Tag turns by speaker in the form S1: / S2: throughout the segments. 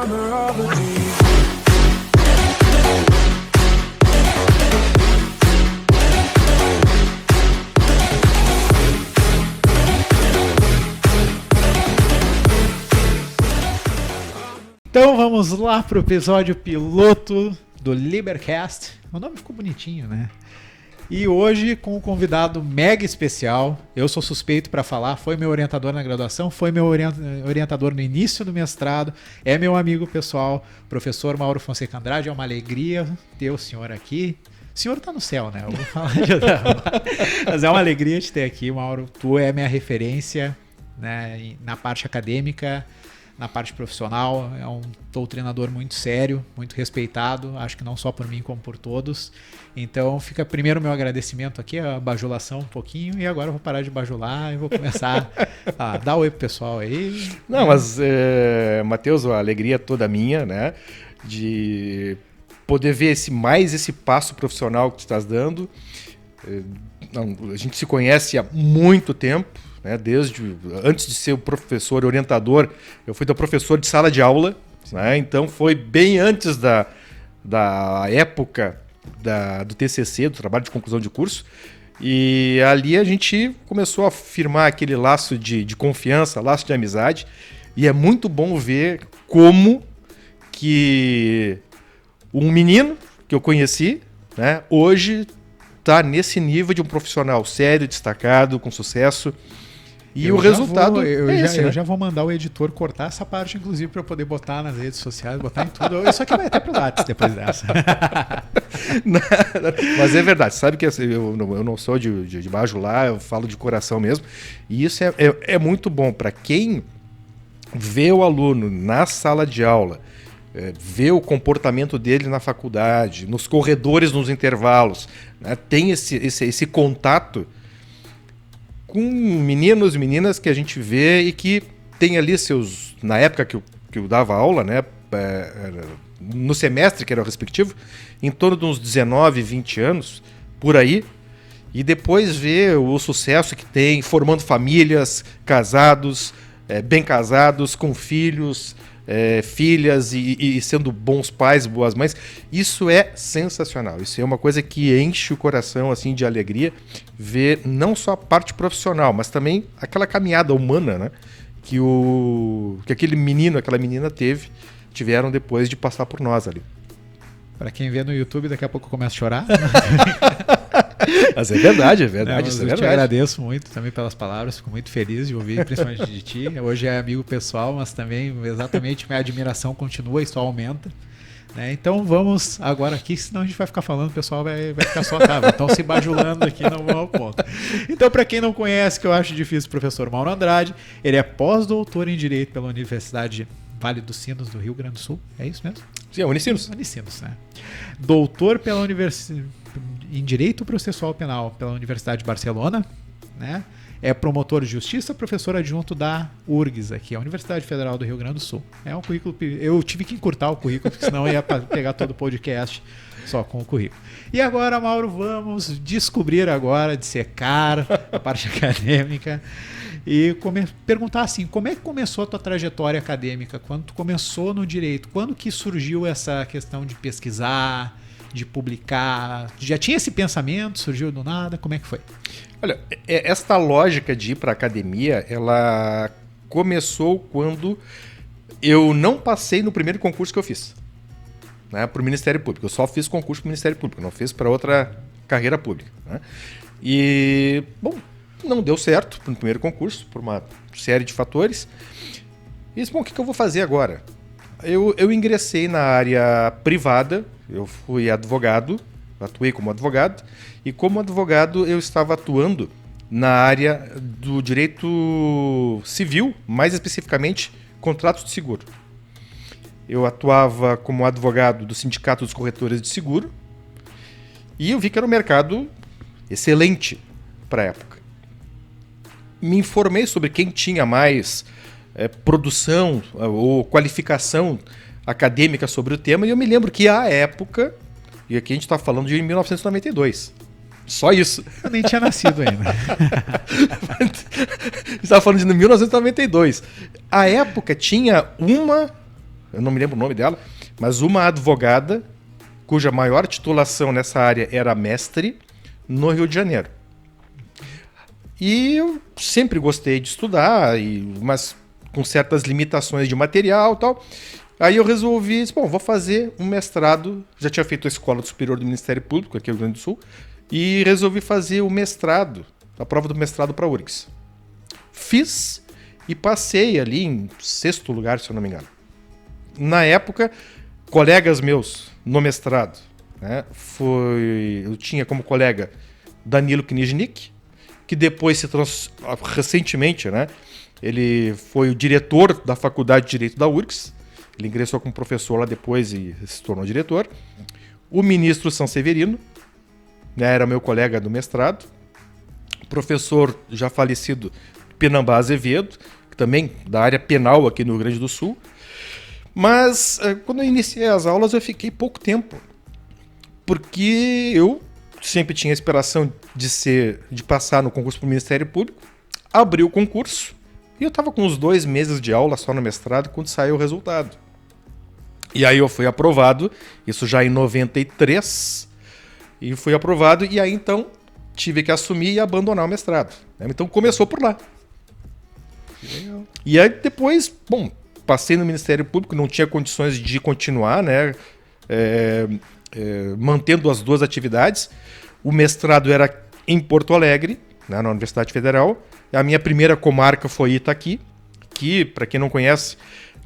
S1: Então vamos lá pro episódio piloto do Libercast. O nome ficou bonitinho, né? E hoje com um convidado mega especial. Eu sou suspeito para falar, foi meu orientador na graduação, foi meu orientador no início do mestrado, é meu amigo pessoal, professor Mauro Fonseca Andrade. É uma alegria ter o senhor aqui. O senhor tá no céu, né? Eu vou falar mas é uma alegria te ter aqui, Mauro. Tu é minha referência, né, na parte acadêmica, na parte profissional. É um doutrinador muito sério, muito respeitado, acho que não só por mim como por todos. Então fica primeiro meu agradecimento aqui, a bajulação um pouquinho, e agora eu vou parar de bajular e vou começar a dar oi pro pessoal aí.
S2: Não, mas Matheus, a alegria toda minha, né, de poder ver esse passo profissional que tu estás dando. A gente se conhece há muito tempo, né, desde antes de ser o professor orientador, eu fui da professor de sala de aula, né, então foi bem antes da época do TCC, do trabalho de conclusão de curso, e ali a gente começou a firmar aquele laço de confiança, laço de amizade, e é muito bom ver como que um menino que eu conheci, né, hoje está nesse nível de um profissional sério, destacado, com sucesso. E o resultado
S1: eu já vou mandar o editor cortar essa parte, inclusive, para eu poder botar nas redes sociais, botar em tudo. Isso aqui vai até pro Lattes depois dessa.
S2: Mas é verdade, sabe que eu não sou de bajular, eu falo de coração mesmo. E isso é muito bom para quem vê o aluno na sala de aula, vê o comportamento dele na faculdade, nos corredores, nos intervalos, né? Tem esse contato com meninos e meninas que a gente vê e que tem ali seus... Na época que eu dava aula, né, no semestre que era o respectivo, em torno de uns 19, 20 anos, por aí, e depois ver o sucesso que tem, formando famílias, casados, bem casados, com filhos, filhas e sendo bons pais, boas mães. Isso é sensacional, isso é uma coisa que enche o coração assim de alegria, ver não só a parte profissional, mas também aquela caminhada humana, né, que aquele menino, aquela menina tiveram depois de passar por nós ali.
S1: Para quem vê no YouTube, daqui a pouco começa a chorar.
S2: Mas é verdade.
S1: Eu te agradeço muito também pelas palavras, fico muito feliz de ouvir, principalmente de ti. Hoje é amigo pessoal, mas também exatamente minha admiração continua e só aumenta. Né? Então vamos agora aqui, senão a gente vai ficar falando, o pessoal vai ficar só, estão se bajulando aqui, não vão ao ponto. Então, para quem não conhece, que eu acho difícil, o professor Mauro Andrade, ele é pós-doutor em Direito pela Universidade Vale dos Sinos do Rio Grande do Sul, é isso mesmo?
S2: Sim, é Unicinos.
S1: Unicinos, né? Doutor em Direito Processual Penal pela Universidade de Barcelona, né? É promotor de justiça, professor adjunto da URGS, aqui, a Universidade Federal do Rio Grande do Sul. É um currículo. Eu tive que encurtar o currículo, porque senão eu ia pegar todo o podcast só com o currículo. E agora, Mauro, vamos descobrir agora, dissecar a parte acadêmica e perguntar assim, como é que começou a tua trajetória acadêmica? Quando tu começou no direito? Quando que surgiu essa questão de pesquisar, de publicar? Já tinha esse pensamento? Surgiu do nada? Como é que foi?
S2: Olha, esta lógica de ir para a academia, ela começou quando eu não passei no primeiro concurso que eu fiz, né, para o Ministério Público. Eu só fiz concurso para o Ministério Público, não fiz para outra carreira pública, né? E, bom, não deu certo no primeiro concurso, por uma série de fatores. E disse, bom, o que eu vou fazer agora? Eu ingressei na área privada, eu fui advogado, atuei como advogado, e como advogado eu estava atuando na área do direito civil, mais especificamente contratos de seguro. Eu atuava como advogado do Sindicato dos Corretores de Seguro e eu vi que era um mercado excelente para a época. Me informei sobre quem tinha mais produção ou qualificação acadêmica sobre o tema e eu me lembro que à época, e aqui a gente está falando de 1992, só isso.
S1: Eu nem tinha nascido ainda.
S2: A gente estava falando de 1992. À época tinha uma eu não me lembro o nome dela, mas uma advogada cuja maior titulação nessa área era mestre no Rio de Janeiro. E eu sempre gostei de estudar, mas com certas limitações de material e tal. Aí eu resolvi, bom, vou fazer um mestrado, já tinha feito a Escola Superior do Ministério Público aqui no Rio Grande do Sul, e resolvi fazer o mestrado, a prova do mestrado para a URGS. Fiz e passei ali em 6º lugar, se eu não me engano. Na época, colegas meus no mestrado, né, eu tinha como colega Danilo Kniznik, que depois recentemente, né, ele foi o diretor da Faculdade de Direito da URGS, ele ingressou como professor lá depois e se tornou diretor. O ministro Sanseverino, né, era meu colega do mestrado. O professor já falecido Pinambá Azevedo, que também da área penal aqui no Rio Grande do Sul. Mas quando eu iniciei as aulas eu fiquei pouco tempo, porque eu sempre tinha a aspiração de passar no concurso para o Ministério Público, abri o concurso e eu estava com uns 2 meses de aula só no mestrado quando saiu o resultado. E aí eu fui aprovado, isso já em 93, e fui aprovado, e aí então tive que assumir e abandonar o mestrado. Então começou por lá. Que legal. E aí depois, bom, passei no Ministério Público, não tinha condições de continuar, né, mantendo as 2 atividades. O mestrado era em Porto Alegre, né, na Universidade Federal. A minha primeira comarca foi Itaqui, que, para quem não conhece,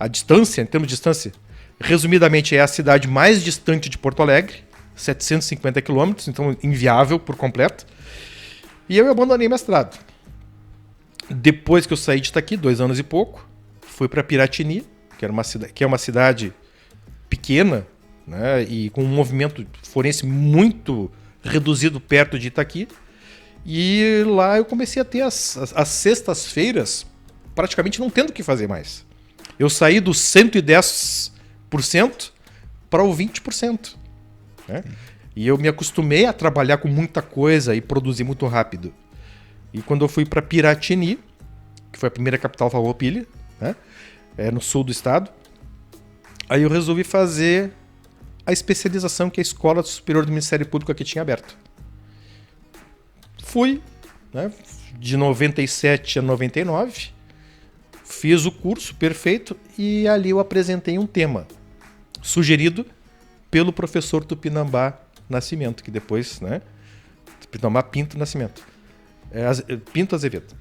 S2: a distância, em termos de distância, resumidamente é a cidade mais distante de Porto Alegre, 750 quilômetros, então inviável por completo. E eu abandonei o mestrado. Depois que eu saí de Itaqui, 2 anos e pouco, fui para Piratini, que é uma cidade pequena, né, e com um movimento forense muito reduzido perto de Itaqui. E lá eu comecei a ter as sextas-feiras praticamente não tendo o que fazer mais. Eu saí dos 110% para o 20%. Né? E eu me acostumei a trabalhar com muita coisa e produzir muito rápido. E quando eu fui para Piratini, que foi a primeira capital farroupilha, né? No sul do estado, aí eu resolvi fazer a especialização que a Escola Superior do Ministério Público aqui tinha aberto. Fui, né, de 97 a 99, fiz o curso perfeito e ali eu apresentei um tema sugerido pelo professor Tupinambá Nascimento, que depois, né, Tupinambá Pinto Nascimento, Pinto Azevedo,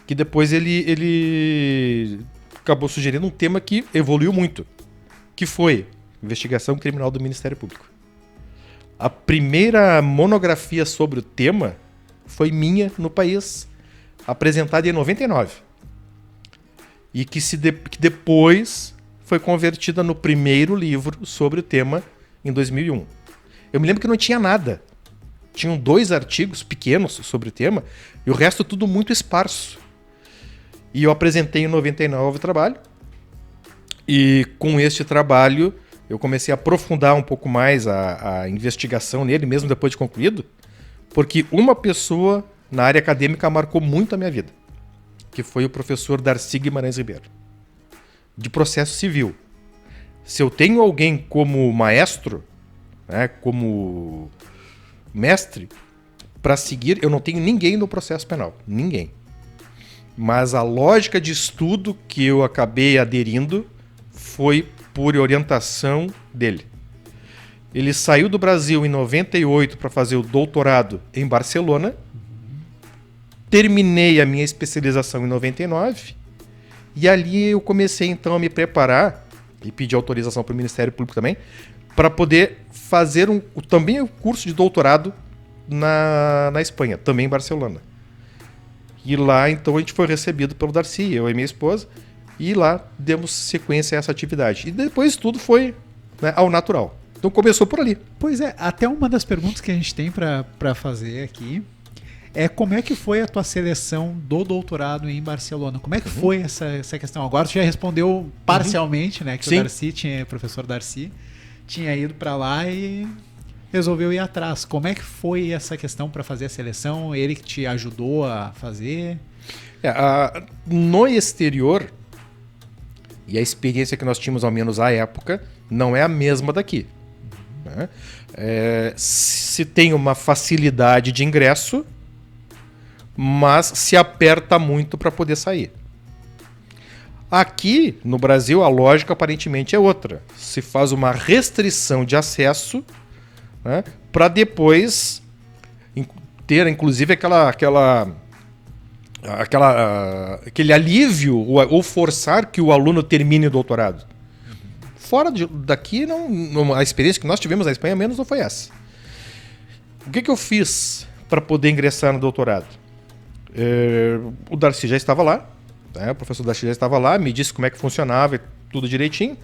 S2: que depois ele acabou sugerindo um tema que evoluiu muito, que foi investigação criminal do Ministério Público. A primeira monografia sobre o tema foi minha no país, apresentada em 99. E que depois foi convertida no primeiro livro sobre o tema em 2001. Eu me lembro que não tinha nada. Tinham 2 artigos pequenos sobre o tema e o resto tudo muito esparso. E eu apresentei em 99 o trabalho. E com este trabalho eu comecei a aprofundar um pouco mais a investigação nele, mesmo depois de concluído, porque uma pessoa na área acadêmica marcou muito a minha vida, que foi o professor Darcy Guimarães Ribeiro, de processo civil. Se eu tenho alguém como maestro, né, como mestre, para seguir, eu não tenho ninguém no processo penal. Ninguém. Mas a lógica de estudo que eu acabei aderindo foi por orientação dele. Ele saiu do Brasil em 98 para fazer o doutorado em Barcelona. Terminei a minha especialização em 99. E ali eu comecei então a me preparar e pedir autorização para o Ministério Público também, para poder fazer também o curso de doutorado na Espanha, também em Barcelona. E lá então a gente foi recebido pelo Darcy, eu e minha esposa, e lá demos sequência a essa atividade. E depois tudo foi, né, ao natural. Então começou por ali.
S1: Pois é, até uma das perguntas que a gente tem para fazer aqui é como é que foi a tua seleção do doutorado em Barcelona? Como é que foi essa questão? Agora tu já respondeu parcialmente, né? Que
S2: Sim.
S1: o professor Darcy tinha ido para lá e resolveu ir atrás. Como é que foi essa questão para fazer a seleção? Ele que te ajudou a fazer?
S2: No exterior, E a experiência que nós tínhamos, ao menos à época, não é a mesma daqui. Né? Se tem uma facilidade de ingresso, mas se aperta muito para poder sair. Aqui, no Brasil, a lógica aparentemente é outra. Se faz uma restrição de acesso, né, para depois ter, inclusive, aquele alívio ou forçar que o aluno termine o doutorado. Fora daqui, a experiência que nós tivemos na Espanha, menos não foi essa. O que eu fiz para poder ingressar no doutorado? O Darcy já estava lá, né? O professor Darcy já estava lá, me disse como é que funcionava, tudo direitinho.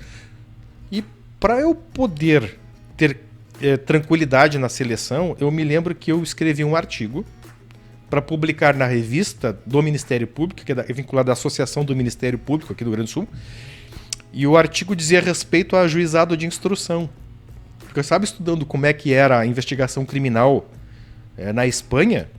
S2: E para eu poder ter tranquilidade na seleção, eu me lembro que eu escrevi um artigo para publicar na revista do Ministério Público, que é vinculada à Associação do Ministério Público aqui do Rio Grande do Sul. E o artigo dizia respeito a ajuizado de instrução. Porque eu estava estudando como é que era a investigação criminal na Espanha,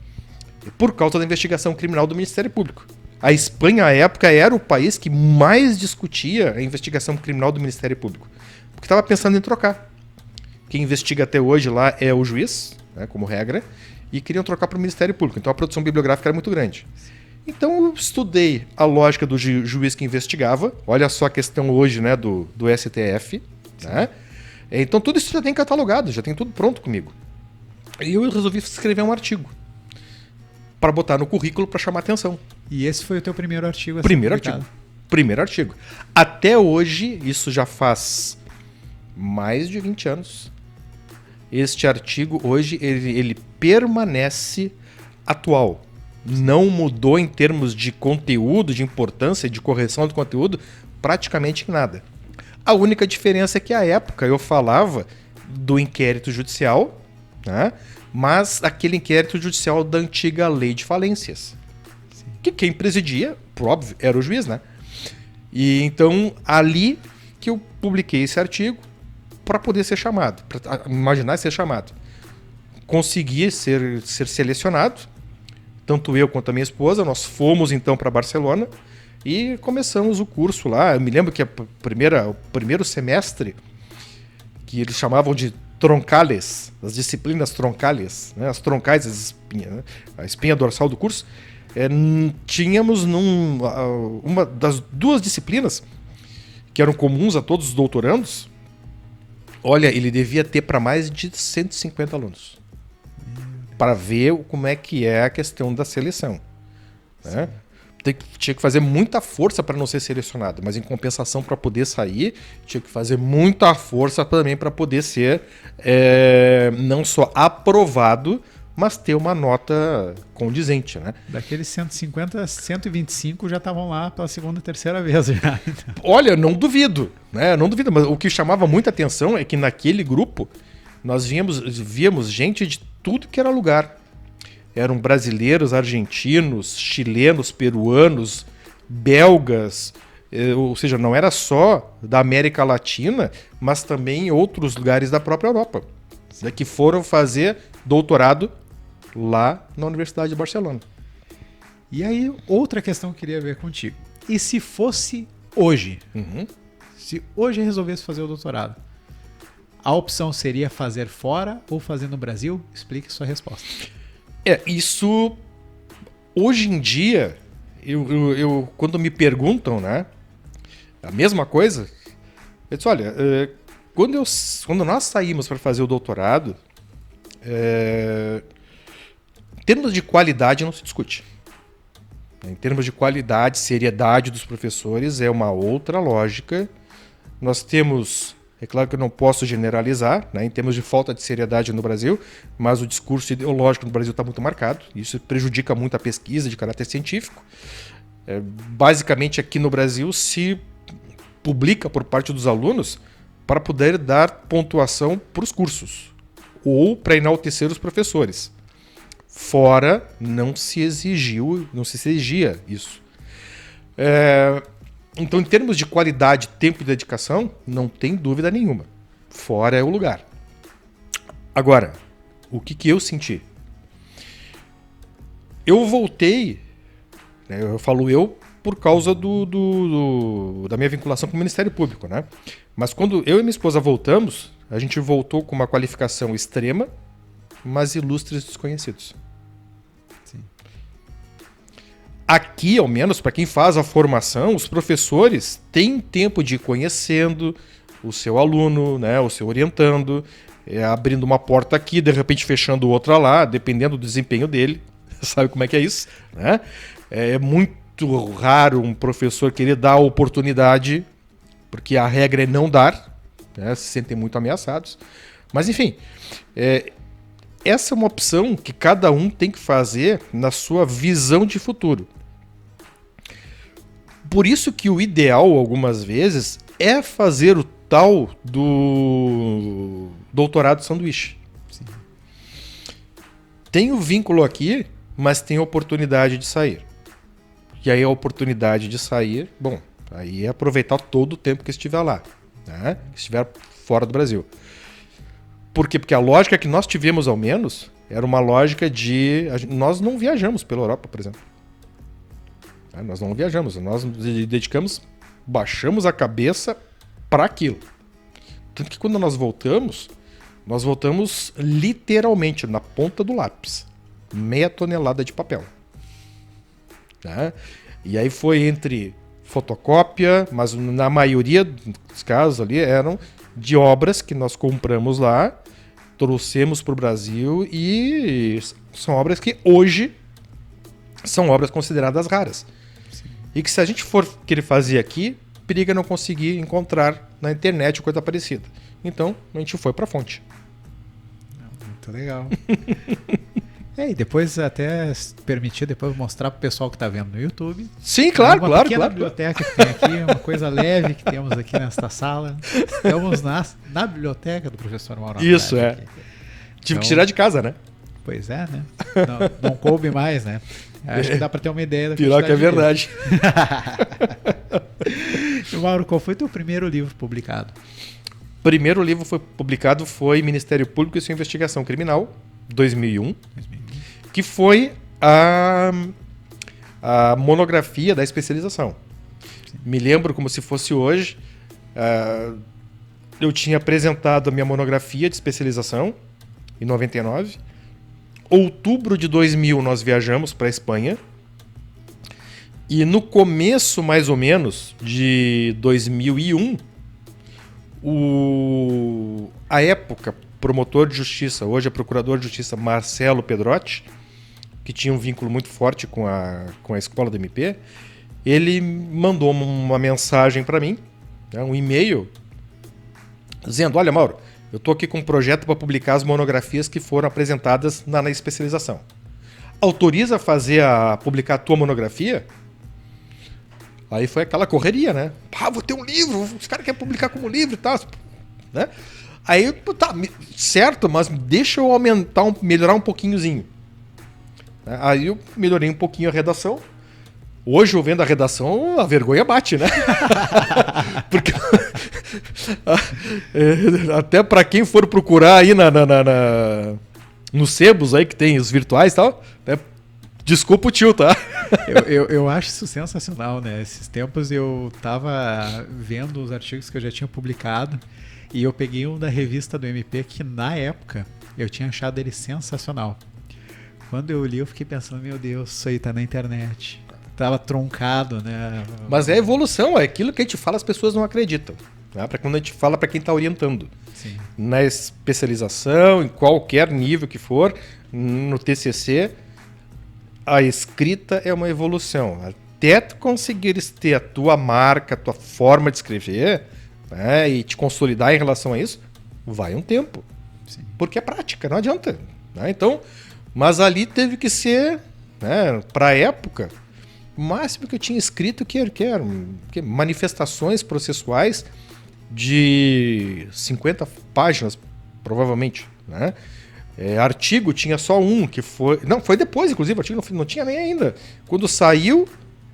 S2: por causa da investigação criminal do Ministério Público. A Espanha, à época, era o país que mais discutia a investigação criminal do Ministério Público. Porque estava pensando em trocar. Quem investiga até hoje lá é o juiz, né, como regra, e queriam trocar para o Ministério Público. Então a produção bibliográfica era muito grande. Então eu estudei a lógica do juiz que investigava. Olha só a questão hoje, né, do STF. Né? Então tudo isso já tem catalogado, já tem tudo pronto comigo. E eu resolvi escrever um artigo para botar no currículo para chamar atenção.
S1: E esse foi o teu primeiro artigo a ser
S2: Primeiro
S1: publicado?
S2: artigo. Primeiro artigo. Até hoje, isso já faz mais de 20 anos. Este artigo hoje ele permanece atual. Não mudou em termos de conteúdo, de importância, de correção do conteúdo, praticamente nada. A única diferença é que à época eu falava do inquérito judicial, né? Mas aquele inquérito judicial da antiga lei de falências. Sim. Que quem presidia, por óbvio, era o juiz, né? E então ali que eu publiquei esse artigo para poder ser chamado, para imaginar ser chamado. Consegui ser selecionado, tanto eu quanto a minha esposa, nós fomos então para Barcelona e começamos o curso lá. Eu me lembro que o primeiro semestre, que eles chamavam de troncales, as disciplinas troncales, né? As troncais, as espinhas, né? A espinha dorsal do curso, tínhamos uma das duas disciplinas que eram comuns a todos os doutorandos. Olha, ele devia ter para mais de 150 alunos. Para ver como é que é a questão da seleção. Né? Tinha que fazer muita força para não ser selecionado, mas em compensação, para poder sair, tinha que fazer muita força também para poder ser não só aprovado, mas ter uma nota condizente. Né?
S1: Daqueles 150, 125 já estavam lá pela segunda, terceira vez. Já.
S2: Olha, não duvido, né? Não duvido, mas o que chamava muita atenção é que naquele grupo nós víamos gente de tudo que era lugar. Eram brasileiros, argentinos, chilenos, peruanos, belgas, ou seja, não era só da América Latina, mas também outros lugares da própria Europa, né, que foram fazer doutorado lá na Universidade de Barcelona.
S1: E aí, outra questão que eu queria ver contigo. E se fosse hoje?
S2: Uhum.
S1: Se hoje resolvesse fazer o doutorado, a opção seria fazer fora ou fazer no Brasil? Explique sua resposta.
S2: Isso... Hoje em dia, eu quando me perguntam, né, a mesma coisa, eu disse, olha, quando nós saímos para fazer o doutorado, em termos de qualidade não se discute. Em termos de qualidade, seriedade dos professores é uma outra lógica. Nós temos... É claro que eu não posso generalizar, né, em termos de falta de seriedade no Brasil, mas o discurso ideológico no Brasil está muito marcado. Isso prejudica muito a pesquisa de caráter científico. Basicamente, aqui no Brasil, se publica por parte dos alunos para poder dar pontuação para os cursos ou para enaltecer os professores. Fora, não se exigia isso. Então, em termos de qualidade, tempo e dedicação, não tem dúvida nenhuma. Fora é o lugar. Agora, o que eu senti? Eu voltei, né, eu falo eu, por causa da minha vinculação com o Ministério Público, né? Mas quando eu e minha esposa voltamos, a gente voltou com uma qualificação extrema, mas ilustres desconhecidos.
S1: Sim.
S2: Aqui, ao menos, para quem faz a formação, os professores têm tempo de ir conhecendo o seu aluno, né, o seu orientando, abrindo uma porta aqui, de repente fechando outra lá, dependendo do desempenho dele. Sabe como é que é isso? Né? É muito raro um professor querer dar a oportunidade, porque a regra é não dar, né, se sentem muito ameaçados. Mas, enfim, essa é uma opção que cada um tem que fazer na sua visão de futuro. Por isso que o ideal, algumas vezes, é fazer o tal do doutorado sanduíche.
S1: Sim.
S2: Tem o vínculo aqui, mas tem a oportunidade de sair. E aí a oportunidade de sair, bom, aí é aproveitar todo o tempo que estiver lá, né? Que estiver fora do Brasil. Por quê? Porque a lógica que nós tivemos, ao menos, era uma lógica de... Nós não viajamos pela Europa, por exemplo. Nós não viajamos, nós nos dedicamos, baixamos a cabeça para aquilo. Tanto que quando nós voltamos literalmente na ponta do lápis. Meia tonelada de papel. Né? E aí foi entre fotocópia, mas na maioria dos casos ali eram de obras que nós compramos lá, trouxemos para o Brasil e são obras que hoje são obras consideradas raras. Sim. E que se a gente for querer fazer aqui, periga não conseguir encontrar na internet ou coisa parecida. Então, a gente foi para a fonte.
S1: Muito legal. E depois até permitir depois mostrar para o pessoal que está vendo no YouTube.
S2: Sim, claro,
S1: uma
S2: claro.
S1: pequena biblioteca que tem aqui, uma coisa leve que temos aqui nesta sala. Estamos na biblioteca do professor Mauro.
S2: Isso, é.
S1: Aqui.
S2: Tive que tirar de casa, né?
S1: Pois é, né? Não coube mais, né? Acho que dá para ter uma ideia da
S2: pior que é verdade.
S1: Mauro, qual foi o teu primeiro livro publicado?
S2: Primeiro livro publicado foi Ministério Público e sua Investigação Criminal, 2001. Que foi a monografia da especialização. Sim. Me lembro como se fosse hoje. Eu tinha apresentado a minha monografia de especialização em 99. Outubro de 2000 nós viajamos para a Espanha. E no começo, mais ou menos, de 2001, a época promotor de justiça, hoje é procurador de justiça, Marcelo Pedrotti, que tinha um vínculo muito forte com a escola do MP, ele mandou uma mensagem para mim, né, um e-mail, dizendo: olha, Mauro, eu estou aqui com um projeto para publicar as monografias que foram apresentadas na especialização. Autoriza publicar a tua monografia? Aí foi aquela correria, né? Vou ter um livro, os caras querem publicar como livro e tal, né? Aí, tá, certo, mas deixa eu melhorar um pouquinhozinho. Aí eu melhorei um pouquinho a redação. Hoje, eu vendo a redação, a vergonha bate, né? Porque até para quem for procurar aí nos sebos aí que tem os virtuais e tal, né? Desculpa o tio, tá?
S1: Eu acho isso sensacional, né? Esses tempos eu tava vendo os artigos que eu já tinha publicado e eu peguei um da revista do MP que na época eu tinha achado ele sensacional. Quando eu li eu fiquei pensando, meu Deus, isso aí tá na internet. Tava troncado, né?
S2: Mas é evolução, é aquilo que a gente fala, as pessoas não acreditam. Né? Para quando a gente fala para quem está orientando.
S1: Sim.
S2: Na especialização, em qualquer nível que for, no TCC, a escrita é uma evolução. Até tu conseguires ter a tua marca, a tua forma de escrever, né, e te consolidar em relação a isso, vai um tempo.
S1: Sim.
S2: Porque é prática, não adianta. Né? Então, mas ali teve que ser, né, para a época, o máximo que eu tinha escrito que eram manifestações processuais de 50 páginas, provavelmente, né? Artigo tinha só um, que foi... Não, foi depois, inclusive, o artigo não tinha nem ainda. Quando saiu,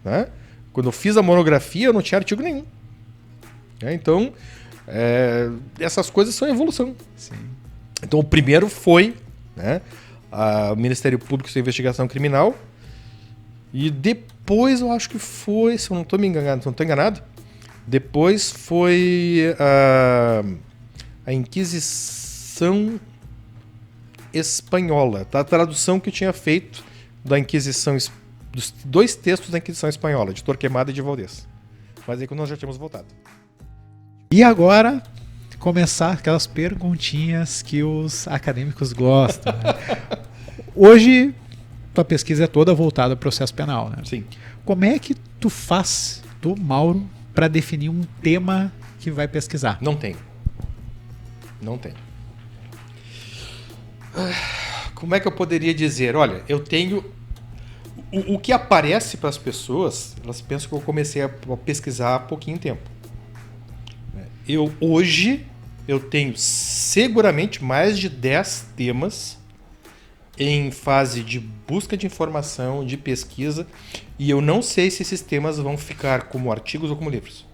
S2: né? Quando eu fiz a monografia, eu não tinha artigo nenhum. Então, essas coisas são evolução.
S1: Sim.
S2: Então, o primeiro foi, né, o Ministério Público e sua Investigação Criminal. E depois eu acho que foi, se eu não estou enganado, depois foi a Inquisição Espanhola, tá? A tradução que eu tinha feito da Inquisição, dos 2 textos da Inquisição Espanhola, de Torquemada e de Valdés. Mas aí quando nós já tínhamos voltado.
S1: E agora, começar aquelas perguntinhas que os acadêmicos gostam. Né? Hoje, tua pesquisa é toda voltada ao processo penal, né?
S2: Sim.
S1: Como é que tu faz, Mauro, para definir um tema que vai pesquisar?
S2: Não tem. Como é que eu poderia dizer? Olha, eu tenho... O que aparece para as pessoas, elas pensam que eu comecei a pesquisar há pouquinho tempo. Hoje, eu tenho seguramente mais de 10 temas em fase de busca de informação, de pesquisa, e eu não sei se esses temas vão ficar como artigos ou como livros.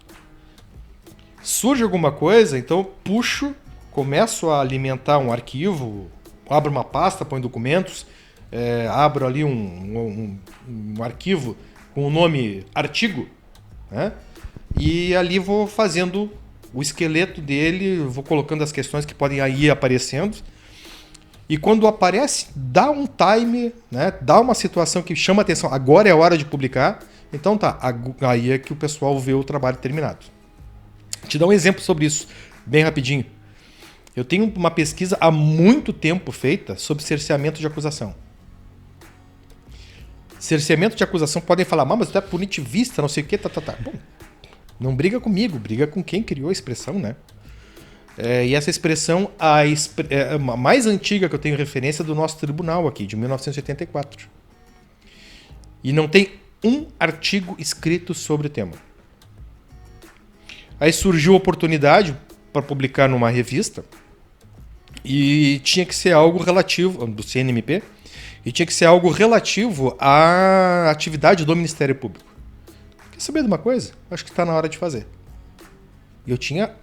S2: Surge alguma coisa, então eu puxo, começo a alimentar um arquivo, abro uma pasta, ponho documentos, abro ali um arquivo com o nome artigo, né? E ali vou fazendo o esqueleto dele, vou colocando as questões que podem ir aparecendo. E quando aparece, dá um time, né? Dá uma situação que chama atenção. Agora é a hora de publicar. Então tá, aí é que o pessoal vê o trabalho terminado. Vou te dar um exemplo sobre isso, bem rapidinho. Eu tenho uma pesquisa há muito tempo feita sobre cerceamento de acusação. Cerceamento de acusação, podem falar, mas tu é punitivista, não sei o quê, tá. Bom, não briga comigo, briga com quem criou a expressão, né? E essa expressão, a mais antiga que eu tenho referência é do nosso tribunal aqui, de 1984. E não tem um artigo escrito sobre o tema. Aí surgiu a oportunidade para publicar numa revista e tinha que ser algo relativo, do CNMP, e tinha que ser algo relativo à atividade do Ministério Público. Quer saber de uma coisa? Acho que está na hora de fazer. E eu tinha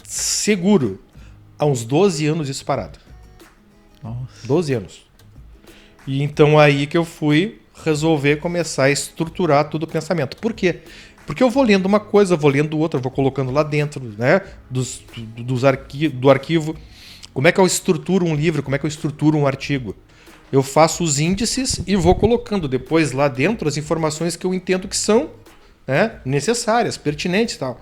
S2: seguro há uns 12 anos isso parado.
S1: Nossa.
S2: 12 anos. E então aí que eu fui resolver começar a estruturar todo o pensamento. Por quê? Porque eu vou lendo uma coisa, vou lendo outra, vou colocando lá dentro, né, do arquivo. Como é que eu estruturo um livro? Como é que eu estruturo um artigo? Eu faço os índices e vou colocando depois lá dentro as informações que eu entendo que são, né, necessárias, pertinentes e tal.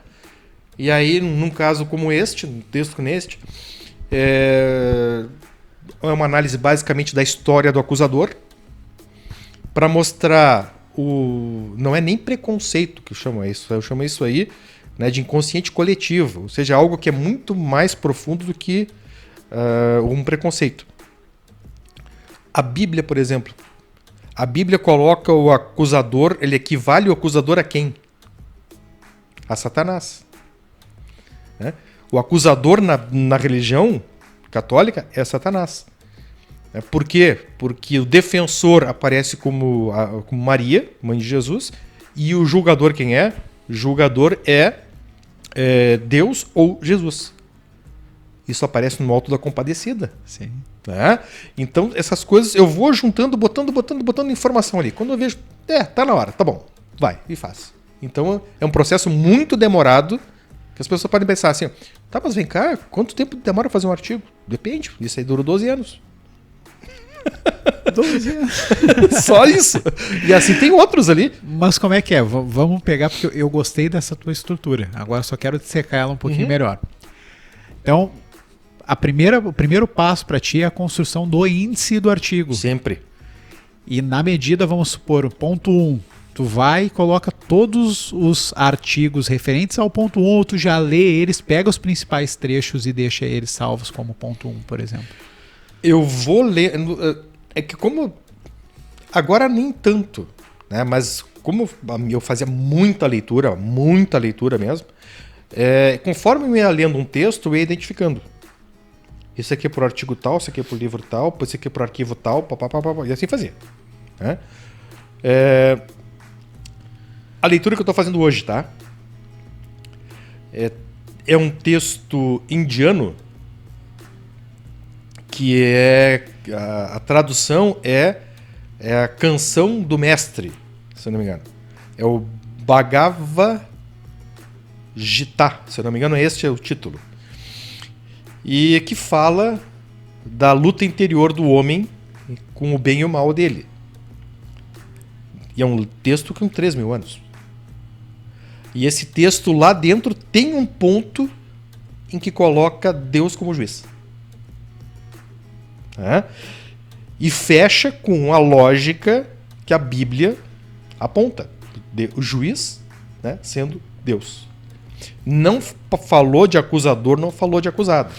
S2: E aí, num caso como este, num texto como este, é uma análise basicamente da história do acusador para mostrar não é nem preconceito que eu chamo isso aí, né, de inconsciente coletivo, ou seja, algo que é muito mais profundo do que um preconceito. A Bíblia, por exemplo, a Bíblia coloca o acusador, ele equivale o acusador a quem? A Satanás. Né? O acusador na religião católica é Satanás. Por quê? Porque o defensor aparece como Maria, mãe de Jesus, e o julgador quem é? O julgador é Deus ou Jesus. Isso aparece no Alto da Compadecida.
S1: Sim.
S2: Né? Então, essas coisas eu vou juntando, botando informação ali. Quando eu vejo, tá na hora, tá bom, vai e faz. Então, é um processo muito demorado, que as pessoas podem pensar assim, tá, mas vem cá, quanto tempo demora fazer um artigo? Depende, isso aí dura 12 anos.
S1: 12 anos.
S2: Só isso. E assim tem outros ali.
S1: Mas como é que é? Vamos pegar, porque eu gostei dessa tua estrutura. Agora só quero dissecar ela um pouquinho melhor. Então, o primeiro passo para ti é a construção do índice do artigo.
S2: Sempre.
S1: E na medida, vamos supor, o ponto 1, tu vai e coloca todos os artigos referentes ao ponto 1, ou tu já lê eles, pega os principais trechos e deixa eles salvos como ponto 1, por exemplo.
S2: Eu vou ler... É que como... Agora nem tanto, né? Mas como eu fazia muita leitura mesmo, conforme eu ia lendo um texto, eu ia identificando. Isso aqui é pro artigo tal, isso aqui é pro livro tal, isso aqui é pro arquivo tal, e assim fazia. Né? A leitura que eu estou fazendo hoje, tá? É um texto indiano que a tradução é a canção do mestre, se eu não me engano. É o Bhagavad Gita, se eu não me engano, este é o título. E que fala da luta interior do homem com o bem e o mal dele. E é um texto com 3 mil anos. E esse texto lá dentro tem um ponto em que coloca Deus como juiz. E fecha com a lógica que a Bíblia aponta. O juiz, né, sendo Deus. Não falou de acusador, não falou de acusado.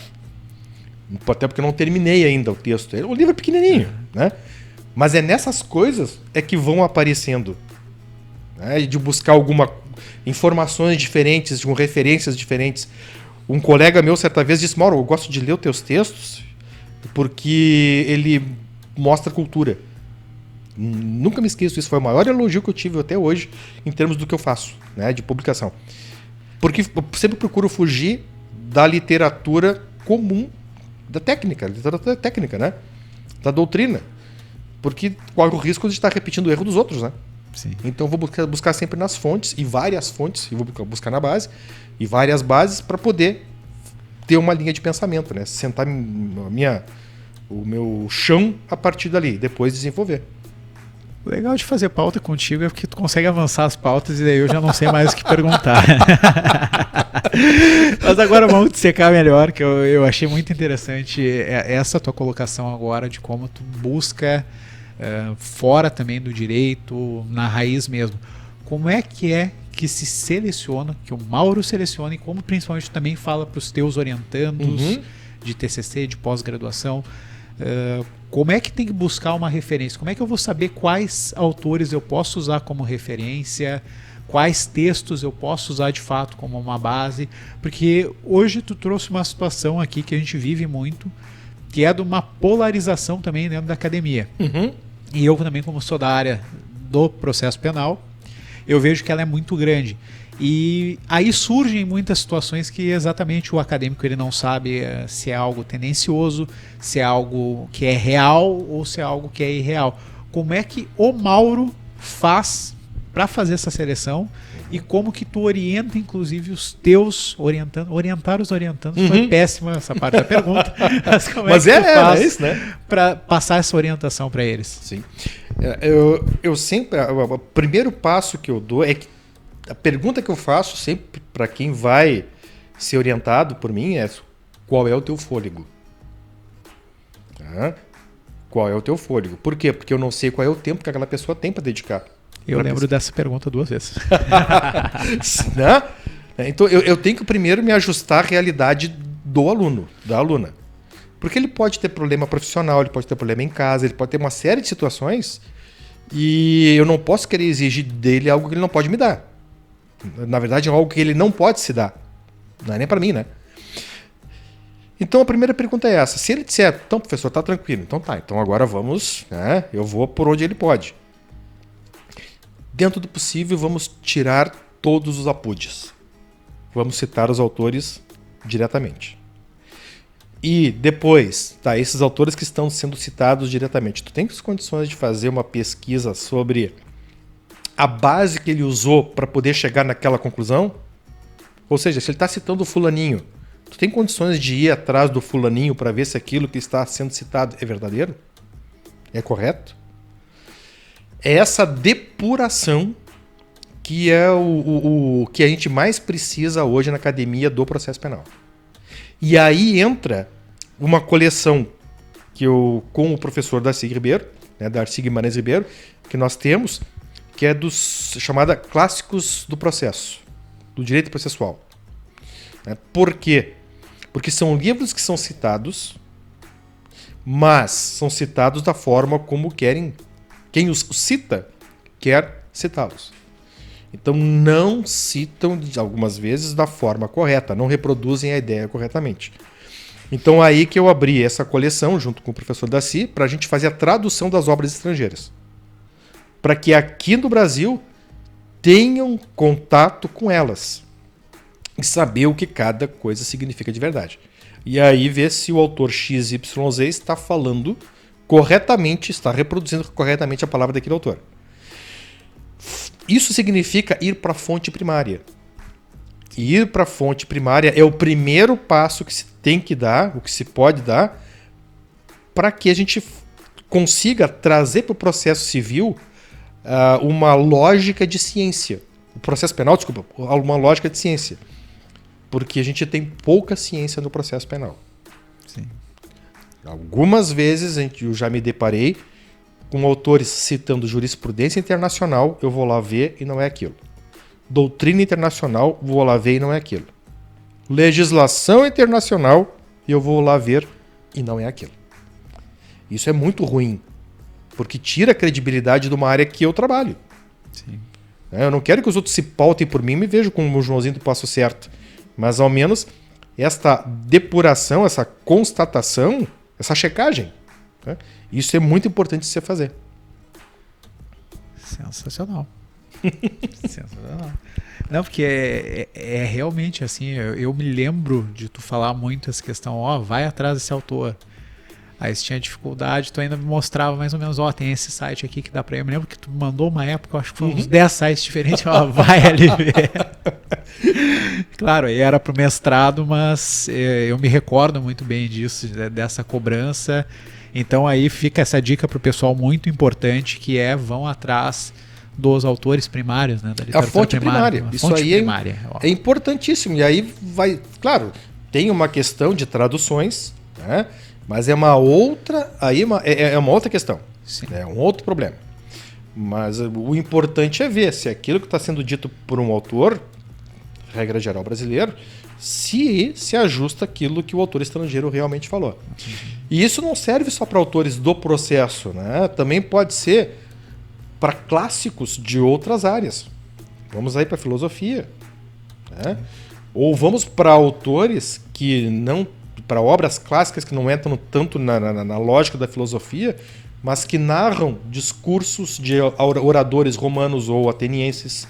S2: Até porque eu não terminei ainda o texto. O livro é pequenininho, né? Mas é nessas coisas é que vão aparecendo. Né? De buscar alguma informações diferentes, com referências diferentes. Um colega meu certa vez disse: Mauro, eu gosto de ler os teus textos porque ele mostra cultura. Nunca me esqueço, isso foi o maior elogio que eu tive até hoje em termos do que eu faço, né, de publicação. Porque eu sempre procuro fugir da literatura comum, da técnica, literatura técnica, né? Da doutrina. Porque corre o risco de estar repetindo o erro dos outros, né?
S1: Sim.
S2: Então eu vou buscar sempre nas fontes, e várias fontes, e vou buscar na base, e várias bases para poder ter uma linha de pensamento, né? Sentar o meu chão a partir dali, depois desenvolver.
S1: O legal de fazer pauta contigo é porque tu consegue avançar as pautas e daí eu já não sei mais o que perguntar. Mas agora vamos dissecar melhor, que eu achei muito interessante essa tua colocação agora de como tu busca fora também do direito, na raiz mesmo. Como é que se seleciona, que o Mauro seleciona e como principalmente tu também fala para os teus orientandos de TCC, de pós-graduação, como é que tem que buscar uma referência? Como é que eu vou saber quais autores eu posso usar como referência, quais textos eu posso usar de fato como uma base? Porque hoje tu trouxe uma situação aqui que a gente vive muito, que é de uma polarização também dentro da academia. E eu também, como sou da área do processo penal, eu vejo que ela é muito grande. E aí surgem muitas situações que exatamente o acadêmico ele não sabe se é algo tendencioso, se é algo que é real ou se é algo que é irreal. Como é que o Mauro faz para fazer essa seleção e como que tu orienta inclusive os teus orientar os orientandos? Foi péssima essa parte da pergunta. Mas é isso, né? Para passar essa orientação para eles.
S2: Sim. Eu sempre, o primeiro passo que eu dou é que a pergunta que eu faço sempre para quem vai ser orientado por mim é: qual é o teu fôlego? Qual é o teu fôlego? Por quê? Porque eu não sei qual é o tempo que aquela pessoa tem para dedicar.
S1: Eu lembro dessa pergunta 2 vezes.
S2: Né? Então eu tenho que primeiro me ajustar à realidade do aluno, da aluna. Porque ele pode ter problema profissional, ele pode ter problema em casa, ele pode ter uma série de situações e eu não posso querer exigir dele algo que ele não pode me dar. Na verdade, é algo que ele não pode se dar. Não é nem para mim, né? Então a primeira pergunta é essa. Se ele disser: então, professor, tá tranquilo. Então tá, então agora vamos, né? Eu vou por onde ele pode. Dentro do possível, vamos tirar todos os apudes. Vamos citar os autores diretamente. E depois, tá, esses autores que estão sendo citados diretamente, tu tem as condições de fazer uma pesquisa sobre a base que ele usou para poder chegar naquela conclusão? Ou seja, se ele está citando o fulaninho, tu tem condições de ir atrás do fulaninho para ver se aquilo que está sendo citado é verdadeiro? É correto? É essa depuração que é o que a gente mais precisa hoje na academia do processo penal. E aí entra uma coleção que com o professor Darcy Ribeiro, né, Darcy Guimarães Ribeiro, que nós temos, que é chamada Clássicos do Processo, do Direito Processual. Por quê? Porque são livros que são citados, mas são citados da forma como quem os cita quer citá-los. Então não citam, algumas vezes, da forma correta, não reproduzem a ideia corretamente. Então aí que eu abri essa coleção, junto com o professor Darcy, para a gente fazer a tradução das obras estrangeiras. Para que aqui no Brasil tenham contato com elas e saber o que cada coisa significa de verdade. E aí ver se o autor XYZ está falando corretamente, está reproduzindo corretamente a palavra daquele autor. Isso significa ir para a fonte primária. E ir para a fonte primária é o primeiro passo que se tem que dar, o que se pode dar, para que a gente consiga trazer para o processo civil uma lógica de ciência. O processo penal, desculpa, uma lógica de ciência. Porque a gente tem pouca ciência no processo penal.
S1: Sim.
S2: Algumas vezes eu já me deparei com autores citando jurisprudência internacional, eu vou lá ver e não é aquilo. Doutrina internacional, vou lá ver e não é aquilo. Legislação internacional, eu vou lá ver e não é aquilo. Isso é muito ruim, porque tira a credibilidade de uma área que eu trabalho.
S1: Sim.
S2: Eu não quero que os outros se pautem por mim e me vejam como o Joãozinho do Passo Certo. Mas ao menos esta depuração, essa constatação, essa checagem, né? Isso é muito importante de você fazer.
S1: Sensacional. Sensacional. Não, porque é realmente assim, eu me lembro de tu falar muito essa questão, vai atrás desse autor. Aí se tinha dificuldade, tu ainda me mostrava mais ou menos, tem esse site aqui que dá pra ir. Eu me lembro que tu me mandou uma época, eu acho que foi uns 10 sites diferentes, vai ali ver. Claro, aí era pro mestrado, mas eu me recordo muito bem disso, dessa cobrança. Então aí fica essa dica pro pessoal muito importante, que vão atrás dos autores primários, né? Da literatura
S2: a fonte primária. Isso
S1: fonte
S2: aí
S1: primária,
S2: é importantíssimo. E aí vai, claro, tem uma questão de traduções, né? Mas é uma outra, é uma outra questão.
S1: Sim.
S2: É um outro problema. Mas o importante é ver se aquilo que está sendo dito por um autor, regra geral brasileiro, se ajusta aquilo que o autor estrangeiro realmente falou. Uhum. E isso não serve só para autores do processo, né? Também pode ser para clássicos de outras áreas. Vamos aí para filosofia, né? Ou vamos para autores que não, para obras clássicas que não entram tanto na lógica da filosofia, mas que narram discursos de oradores romanos ou atenienses,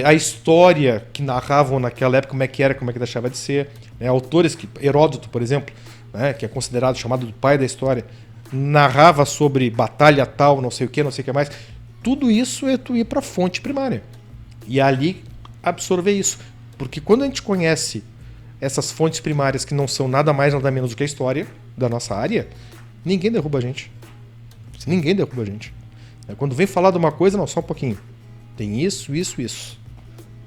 S2: a história que narravam naquela época, como é que era, como é que deixava de ser, né? Autores que, Heródoto, por exemplo, né, que é considerado, chamado do pai da história, narrava sobre batalha tal, não sei o que mais. Tudo isso é tu ir para a fonte primária e ali absorver isso, porque quando a gente conhece essas fontes primárias que não são nada mais, nada menos do que a história da nossa área, ninguém derruba a gente. Ninguém derruba a gente. Quando vem falar de uma coisa, não, só um pouquinho. Tem isso.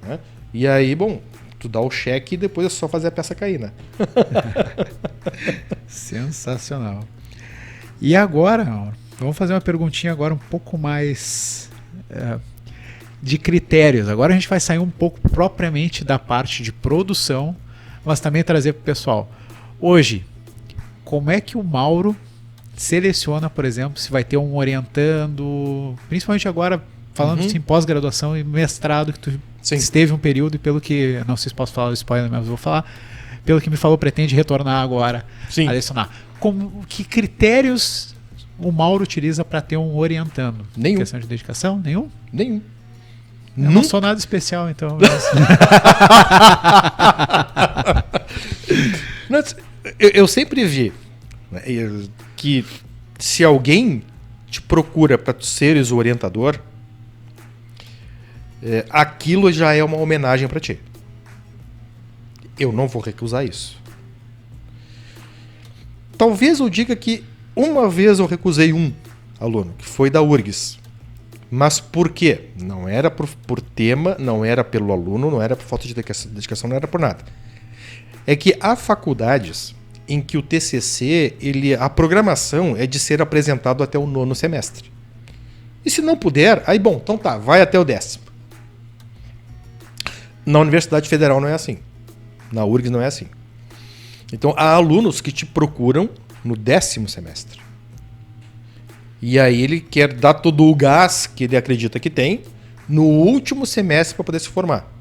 S2: Né? E aí, bom, tu dá o cheque e depois é só fazer a peça cair, né?
S1: Sensacional. E agora, Mauro, vamos fazer uma perguntinha agora um pouco mais de critérios. Agora a gente vai sair um pouco propriamente da parte de produção, mas também trazer para o pessoal. Hoje, como é que o Mauro seleciona, por exemplo, se vai ter um orientando, principalmente agora falando em pós-graduação e mestrado, que tu esteve um período e pelo que, não sei se posso falar o spoiler, mas vou falar, pelo que me falou, pretende retornar agora a lecionar. Que critérios o Mauro utiliza para ter um orientando?
S2: Nenhum.
S1: Questão de dedicação? Nenhum?
S2: Nenhum.
S1: Eu não sou nada especial, então.
S2: Eu sempre vi, né, que se alguém te procura para tu seres o orientador, aquilo já é uma homenagem para ti. Eu não vou recusar isso. Talvez eu diga que uma vez eu recusei um aluno, que foi da URGS. Mas por quê? Não era por tema, não era pelo aluno, não era por falta de dedicação, não era por nada. É que há faculdades em que o TCC, a programação é de ser apresentado até o 9º semestre. E se não puder, aí bom, então tá, vai até o 10º. Na Universidade Federal não é assim. Na URGS não é assim. Então há alunos que te procuram no 10º semestre. E aí ele quer dar todo o gás que ele acredita que tem no último semestre para poder se formar.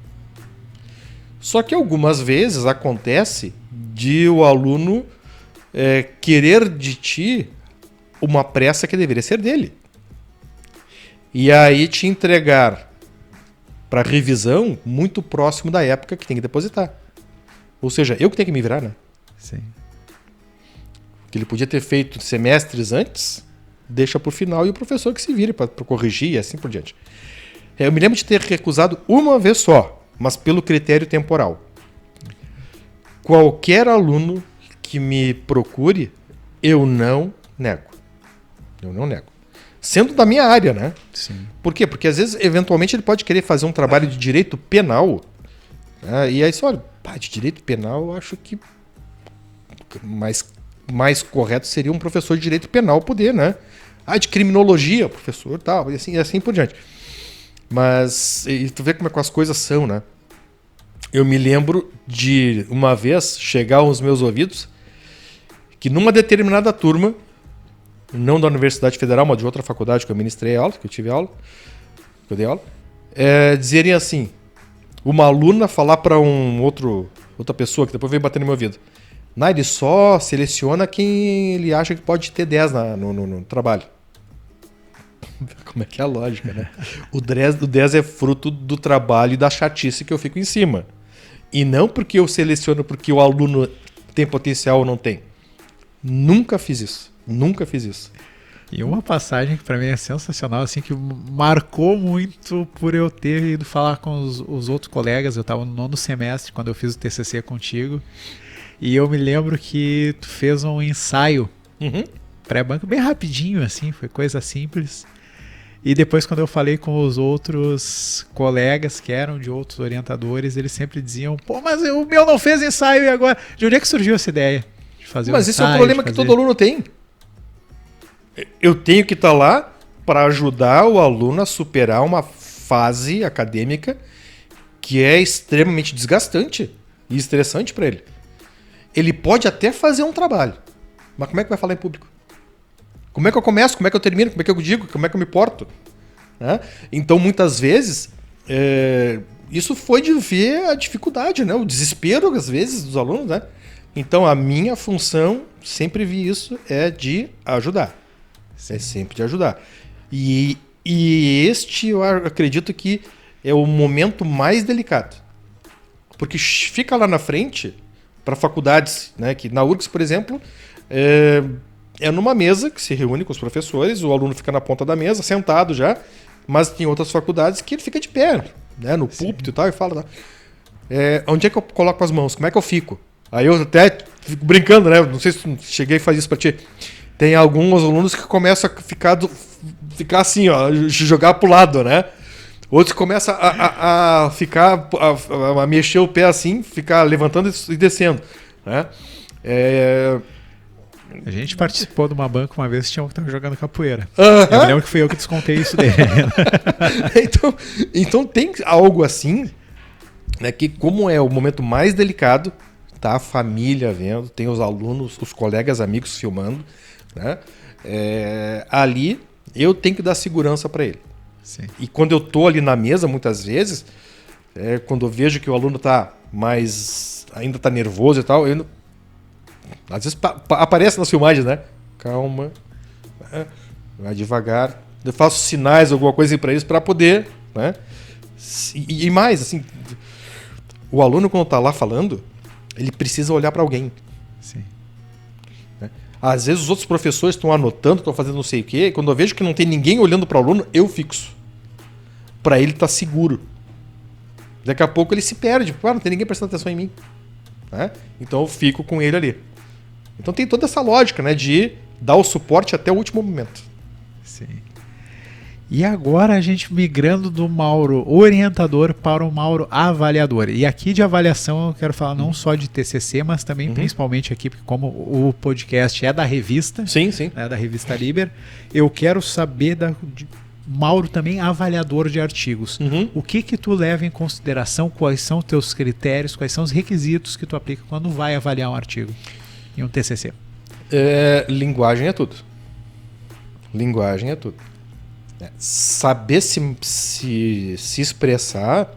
S2: Só que algumas vezes acontece de o aluno querer de ti uma pressa que deveria ser dele. E aí te entregar para revisão muito próximo da época que tem que depositar. Ou seja, eu que tenho que me virar, né?
S1: Sim.
S2: Que ele podia ter feito semestres antes, deixa para o final e o professor que se vire para corrigir e assim por diante. Eu me lembro de ter recusado uma vez só, mas pelo critério temporal. Qualquer aluno que me procure, eu não nego. Eu não nego. Sendo da minha área, né?
S1: Sim.
S2: Por quê? Porque às vezes, eventualmente, ele pode querer fazer um trabalho de direito penal. Né? E aí você olha, de direito penal, eu acho que mais correto seria um professor de direito penal poder, né? De criminologia, professor, tal, e assim por diante. Mas e tu vê como é que as coisas são, né? Eu me lembro de uma vez chegar aos meus ouvidos que numa determinada turma, não da Universidade Federal, mas de outra faculdade que eu ministrei aula, que eu tive aula, que eu dei aula, dizerem assim, uma aluna falar para outra pessoa que depois veio bater no meu ouvido. Ele só seleciona quem ele acha que pode ter 10 no trabalho. Como é que é a lógica, né? O 10 é fruto do trabalho e da chatice que eu fico em cima. E não porque eu seleciono porque o aluno tem potencial ou não tem. Nunca fiz isso. Nunca fiz isso.
S1: E uma passagem que pra mim é sensacional, assim, que marcou muito por eu ter ido falar com os outros colegas. Eu tava no 9º semestre quando eu fiz o TCC contigo. E eu me lembro que tu fez um ensaio pré-banco bem rapidinho, assim, foi coisa simples. E depois, quando eu falei com os outros colegas que eram de outros orientadores, eles sempre diziam, pô, mas o meu não fez ensaio e agora? De onde é que surgiu essa ideia de fazer
S2: Mas esse é o problema que todo aluno tem. Eu tenho que estar lá para ajudar o aluno a superar uma fase acadêmica que é extremamente desgastante e estressante para ele. Ele pode até fazer um trabalho, mas como é que vai falar em público? Como é que eu começo? Como é que eu termino? Como é que eu digo? Como é que eu me porto? Né? Então, muitas vezes, isso foi de ver a dificuldade, né? O desespero, às vezes, dos alunos. Né? Então, a minha função, sempre vi isso, é de ajudar. Sim. É sempre de ajudar. E este, eu acredito que é o momento mais delicado. Porque fica lá na frente, para faculdades, né? Que na URGS, por exemplo, é numa mesa que se reúne com os professores, o aluno fica na ponta da mesa, sentado já, mas tem outras faculdades que ele fica de pé, né, no púlpito e tal, e fala, onde é que eu coloco as mãos? Como é que eu fico? Aí eu até fico brincando, né, não sei se cheguei a fazer isso pra ti. Tem alguns alunos que começam a ficar assim, ó, jogar pro lado, né? Outros começam a ficar, a mexer o pé assim, ficar levantando e descendo, né?
S1: A gente participou de uma banca uma vez que tinha um que estava jogando capoeira. Eu me lembro que fui eu que descontei isso dele.
S2: então tem algo assim, né, que como é o momento mais delicado, tá a família vendo, tem os alunos, os colegas, amigos filmando, né? Ali eu tenho que dar segurança para ele.
S1: Sim.
S2: E quando eu tô ali na mesa, muitas vezes, quando eu vejo que o aluno ainda tá nervoso e tal, às vezes aparece nas filmagens, né? Calma, vai devagar. Eu faço sinais, alguma coisa para eles, para poder, né? E mais, assim, o aluno quando tá lá falando, ele precisa olhar para alguém.
S1: Sim.
S2: Né? Às vezes os outros professores estão anotando, estão fazendo não sei o quê, e quando eu vejo que não tem ninguém olhando para o aluno, eu fixo. Para ele estar seguro. Daqui a pouco ele se perde, não tem ninguém prestando atenção em mim. Né? Então eu fico com ele ali. Então tem toda essa lógica, né, de dar o suporte até o último momento.
S1: Sim. E agora a gente migrando do Mauro orientador para o Mauro avaliador. E aqui de avaliação eu quero falar não só de TCC, mas também principalmente aqui, porque como o podcast é da revista,
S2: sim.
S1: Né, da revista Liber, eu quero saber Mauro também avaliador de artigos. O que tu leva em consideração? Quais são os teus critérios? Quais são os requisitos que tu aplica quando vai avaliar um artigo em um TCC?
S2: Linguagem é tudo. Linguagem é tudo. Saber se expressar,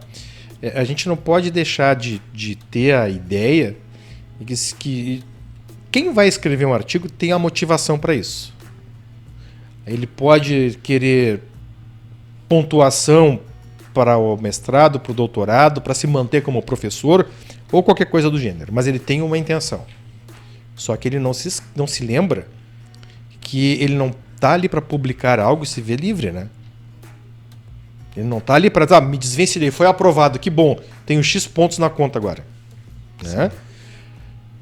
S2: a gente não pode deixar de ter a ideia que quem vai escrever um artigo tem a motivação para isso. Ele pode querer pontuação para o mestrado, para o doutorado, para se manter como professor ou qualquer coisa do gênero, mas ele tem uma intenção. Só que ele não se lembra que ele não está ali para publicar algo e se ver livre, né? Ele não está ali para dizer, me desvencilhei, foi aprovado, que bom, tenho X pontos na conta agora. Né?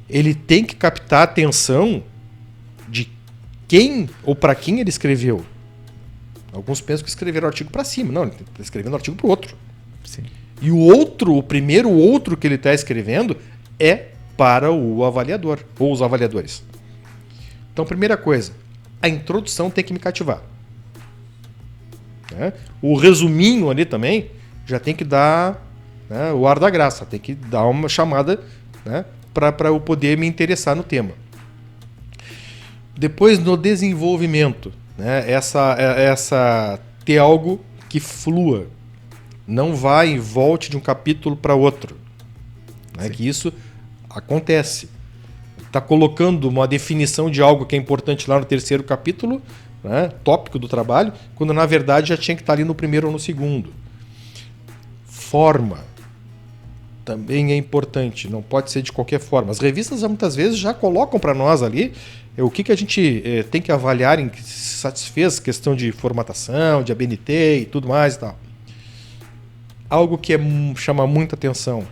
S2: Ele tem que captar a atenção de quem ou para quem ele escreveu. Alguns pensam que escreveram o artigo para cima. Não, ele está escrevendo o artigo para o outro.
S1: Sim.
S2: E o primeiro outro que ele está escrevendo é para o avaliador, ou os avaliadores. Então, primeira coisa, a introdução tem que me cativar. Né? O resuminho ali também já tem que dar, né, o ar da graça, tem que dar uma chamada, né, para eu poder me interessar no tema. Depois, no desenvolvimento, né, essa ter algo que flua, não vai e volte de um capítulo para outro. Né, que isso acontece. Está colocando uma definição de algo que é importante lá no terceiro capítulo, né, tópico do trabalho, quando na verdade já tinha que estar ali no primeiro ou no segundo. Forma também é importante, não pode ser de qualquer forma. As revistas muitas vezes já colocam para nós ali o que a gente tem que avaliar em que se satisfez, questão de formatação, de ABNT e tudo mais e tal. Algo que chama muita atenção,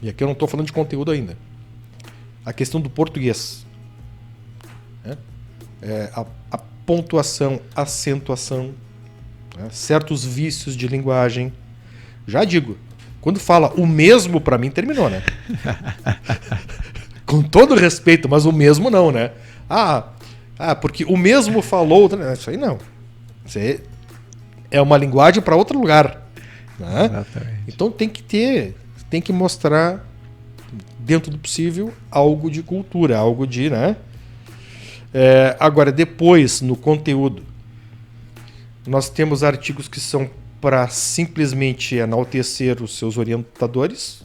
S2: e aqui eu não estou falando de conteúdo ainda, a questão do português. Né? A pontuação, acentuação, né? Certos vícios de linguagem. Já digo, quando fala o mesmo, para mim, terminou, né? Com todo respeito, mas o mesmo não, né? Porque o mesmo falou... Isso aí não. Isso aí é uma linguagem para outro lugar. Né?
S1: Exatamente.
S2: Então tem que mostrar, dentro do possível, algo de cultura, algo de... Né? Agora, depois, no conteúdo, nós temos artigos que são para simplesmente enaltecer os seus orientadores,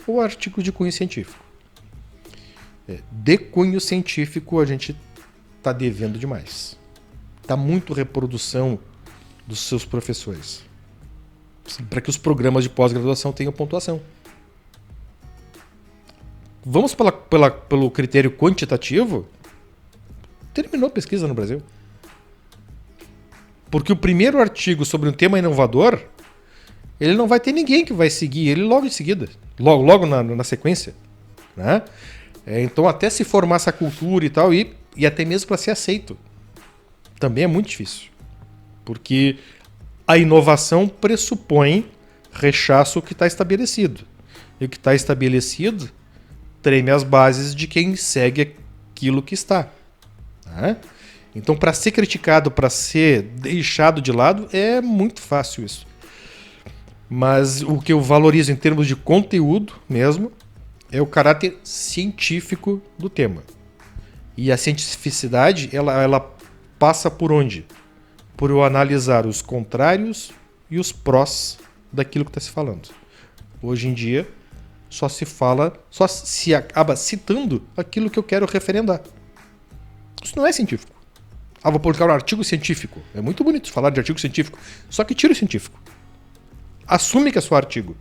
S2: ou artigos de cunho científico. De cunho científico, a gente está devendo demais. Está muito reprodução dos seus professores. Para que os programas de pós-graduação tenham pontuação. Vamos pelo critério quantitativo? Terminou a pesquisa no Brasil. Porque o primeiro artigo sobre um tema inovador, ele não vai ter ninguém que vai seguir ele logo em seguida. Logo na sequência. Né? Então, até se formar essa cultura e tal, e até mesmo para ser aceito, também é muito difícil. Porque a inovação pressupõe rechaço ao que está estabelecido. E o que está estabelecido treme as bases de quem segue aquilo que está. Né? Então, para ser criticado, para ser deixado de lado, é muito fácil isso. Mas o que eu valorizo em termos de conteúdo mesmo é o caráter científico do tema. E a cientificidade, ela passa por onde? Por eu analisar os contrários e os prós daquilo que está se falando. Hoje em dia, só se acaba citando aquilo que eu quero referendar. Isso não é científico. Vou publicar um artigo científico. É muito bonito falar de artigo científico. Só que tira o científico. Assume que é só artigo.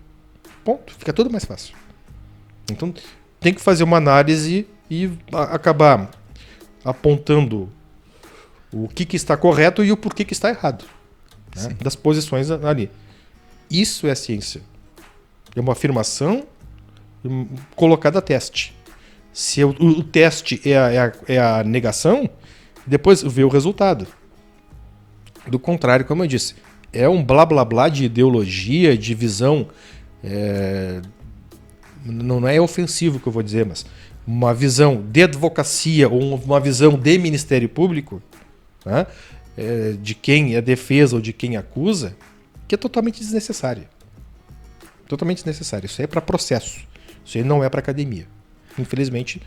S2: Ponto. Fica tudo mais fácil. Então, tem que fazer uma análise e acabar apontando o que está correto e o porquê que está errado. Né? Das posições ali. Isso é ciência. É uma afirmação colocada a teste. Se o teste é a negação, depois vê o resultado. Do contrário, como eu disse, é um blá blá blá de ideologia, de visão. Não é ofensivo o que eu vou dizer, mas uma visão de advocacia ou uma visão de Ministério Público, né, de quem é defesa ou de quem acusa, que é totalmente desnecessária. Totalmente desnecessária. Isso aí é para processo. Isso aí não é para academia. Infelizmente,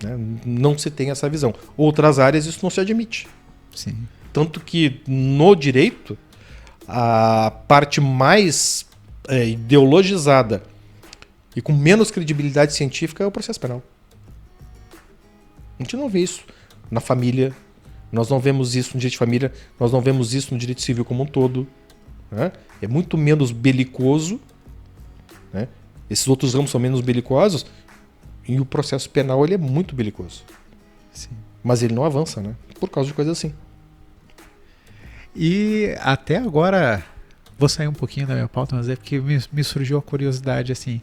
S2: né, não se tem essa visão. Outras áreas isso não se admite.
S1: Sim.
S2: Tanto que no direito, a parte mais ideologizada e com menos credibilidade científica é o processo penal. A gente não vê isso na família, nós não vemos isso no direito de família, nós não vemos isso no direito civil como um todo. Né? É muito menos belicoso, né? Esses outros ramos são menos belicosos, e o processo penal ele é muito belicoso.
S1: Sim.
S2: Mas ele não avança, né? Por causa de coisas assim.
S1: E até agora, Vou sair um pouquinho da minha pauta, mas é porque me surgiu a curiosidade, assim.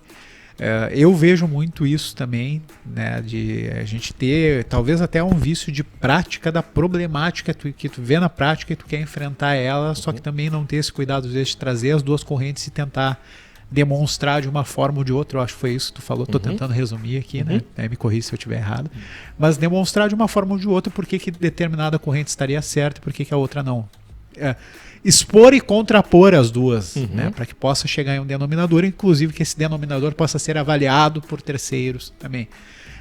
S1: Eu vejo muito isso também, né, de a gente ter talvez até um vício de prática da problemática que tu vê na prática e tu quer enfrentar ela, só que também não ter esse cuidado às vezes de trazer as duas correntes e tentar demonstrar de uma forma ou de outra. Eu acho que foi isso que tu falou, estou tentando resumir aqui, né? Me corrija se eu estiver errado, mas demonstrar de uma forma ou de outra por que determinada corrente estaria certa e por que a outra não. Expor e contrapor as duas, né, para que possa chegar em um denominador, inclusive que esse denominador possa ser avaliado por terceiros também.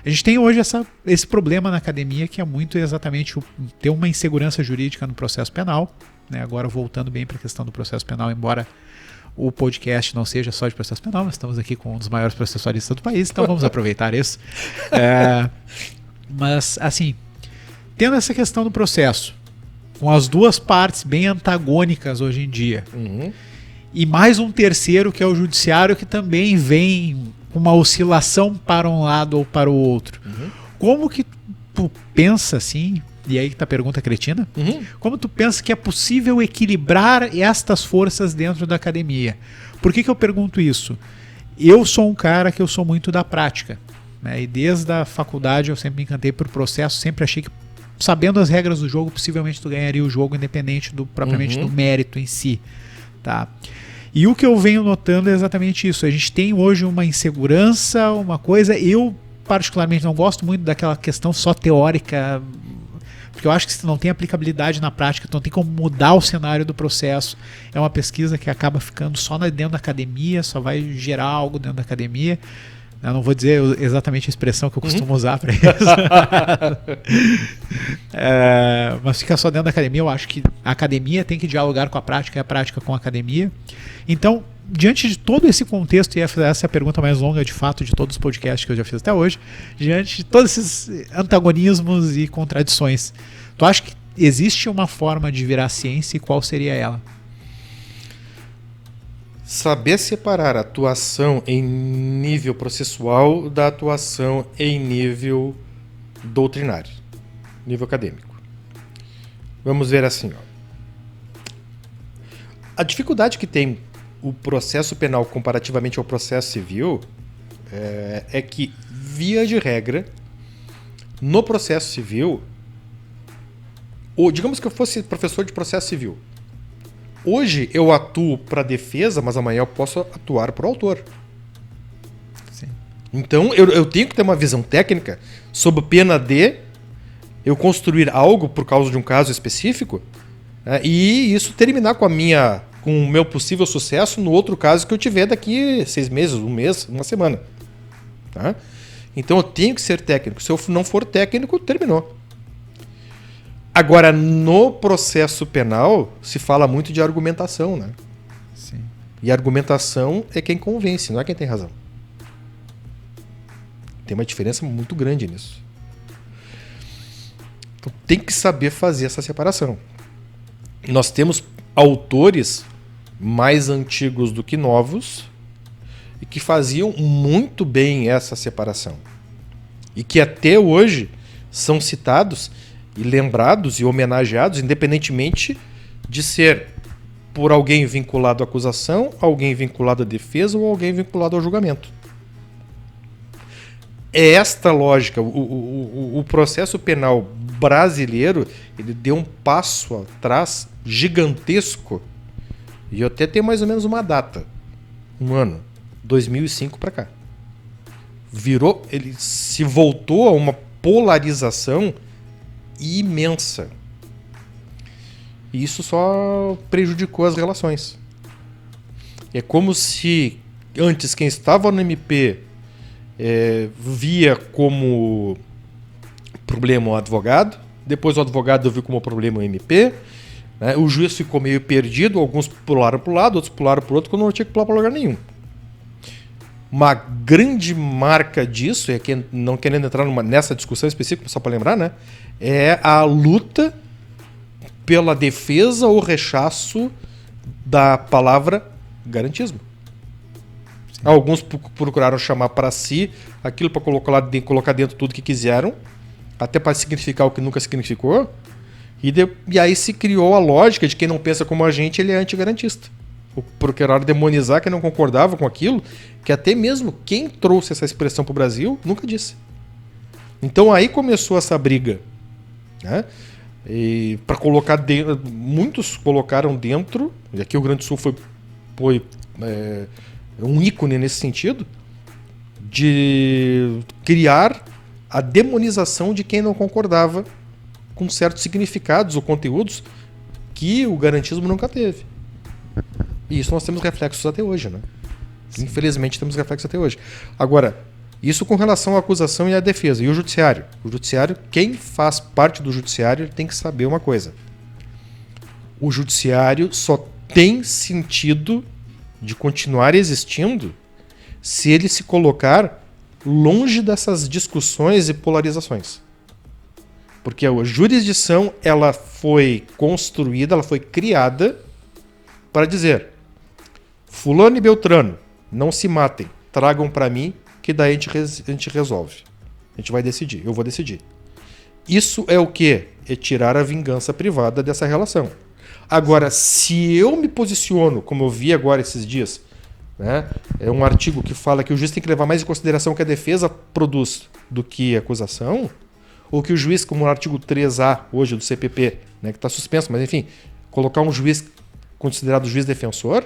S1: A gente tem hoje esse problema na academia, que é muito exatamente ter uma insegurança jurídica no processo penal, né? Agora voltando bem para a questão do processo penal, embora o podcast não seja só de processo penal, nós estamos aqui com um dos maiores processualistas do país, então vamos aproveitar isso. Mas, assim, tendo essa questão do processo, com as duas partes bem antagônicas hoje em dia, e mais um terceiro, que é o judiciário, que também vem com uma oscilação para um lado ou para o outro. Como que tu pensa assim, e aí que tá a pergunta cretina, como tu pensa que é possível equilibrar estas forças dentro da academia? Por que eu pergunto isso? Eu sou um cara que eu sou muito da prática, né? E desde a faculdade eu sempre me encantei por processo, sempre achei que sabendo as regras do jogo, possivelmente tu ganharia o jogo independente propriamente do mérito em si, tá? E o que eu venho notando é exatamente isso. A gente tem hoje uma insegurança, uma coisa. Eu particularmente não gosto muito daquela questão só teórica, porque eu acho que se não tem aplicabilidade na prática, tu não tem como mudar o cenário do processo. É uma pesquisa que acaba ficando só dentro da academia, só vai gerar algo dentro da academia. Eu não vou dizer exatamente a expressão que eu costumo usar para isso. Mas fica só dentro da academia. Eu acho que a academia tem que dialogar com a prática e a prática com a academia. Então, diante de todo esse contexto, e essa é a pergunta mais longa de fato de todos os podcasts que eu já fiz até hoje, diante de todos esses antagonismos e contradições, tu acha que existe uma forma de virar ciência e qual seria ela?
S2: Saber separar a atuação em nível processual da atuação em nível doutrinário, nível acadêmico. Vamos ver assim, a dificuldade que tem o processo penal comparativamente ao processo civil é que, via de regra, no processo civil, ou digamos que eu fosse professor de processo civil, hoje eu atuo para a defesa, mas amanhã eu posso atuar para o autor.
S1: Sim.
S2: Então eu tenho que ter uma visão técnica sob pena de eu construir algo por causa de um caso específico, né, e isso terminar com o meu possível sucesso no outro caso que eu tiver daqui 6 meses, 1 mês, 1 semana. Tá? Então eu tenho que ser técnico. Se eu não for técnico, terminou. Agora, no processo penal, se fala muito de argumentação, né?
S1: Sim.
S2: E argumentação é quem convence, não é quem tem razão. Tem uma diferença muito grande nisso. Então, tem que saber fazer essa separação. Nós temos autores mais antigos do que novos e que faziam muito bem essa separação. E que até hoje são citados e lembrados e homenageados, independentemente de ser por alguém vinculado à acusação, alguém vinculado à defesa ou alguém vinculado ao julgamento. É esta lógica. O processo penal brasileiro, ele deu um passo atrás gigantesco, e eu até tenho mais ou menos uma data, um ano, 2005 para cá. Ele se voltou a uma polarização imensa. E isso só prejudicou as relações. É como se antes quem estava no MP via como problema o advogado, depois o advogado viu como problema o MP, né? O juiz ficou meio perdido, alguns pularam para o lado, outros pularam para o outro, quando não tinha que pular para lugar nenhum. Uma grande marca disso, não querendo entrar nessa discussão específica, só para lembrar, né? É a luta pela defesa ou rechaço da palavra garantismo. Sim. Alguns procuraram chamar para si aquilo para colocar dentro tudo que quiseram, até para significar o que nunca significou, e aí se criou a lógica de quem não pensa como a gente, ele é antigarantista. porque era demonizar quem não concordava com aquilo, que até mesmo quem trouxe essa expressão para o Brasil nunca disse. Então aí começou essa briga, né? E para colocar dentro, muitos colocaram dentro, e aqui o Rio Grande do Sul foi um ícone nesse sentido, de criar a demonização de quem não concordava com certos significados ou conteúdos que o garantismo nunca teve. E isso nós temos reflexos até hoje, né? Sim. Infelizmente temos reflexos até hoje. Agora, isso com relação à acusação e à defesa. E o judiciário? O judiciário, quem faz parte do judiciário tem que saber uma coisa. O judiciário só tem sentido de continuar existindo se ele se colocar longe dessas discussões e polarizações. Porque a jurisdição, ela foi construída, ela foi criada para dizer: fulano e Beltrano, não se matem, tragam para mim, que daí a gente resolve. A gente vai decidir, eu vou decidir. Isso é o quê? É tirar a vingança privada dessa relação. Agora, se eu me posiciono, como eu vi agora esses dias, né, é um artigo que fala que o juiz tem que levar mais em consideração o que a defesa produz do que a acusação, ou que o juiz, como no artigo 3A hoje do CPP, né, que está suspenso, mas enfim, colocar um juiz considerado juiz defensor,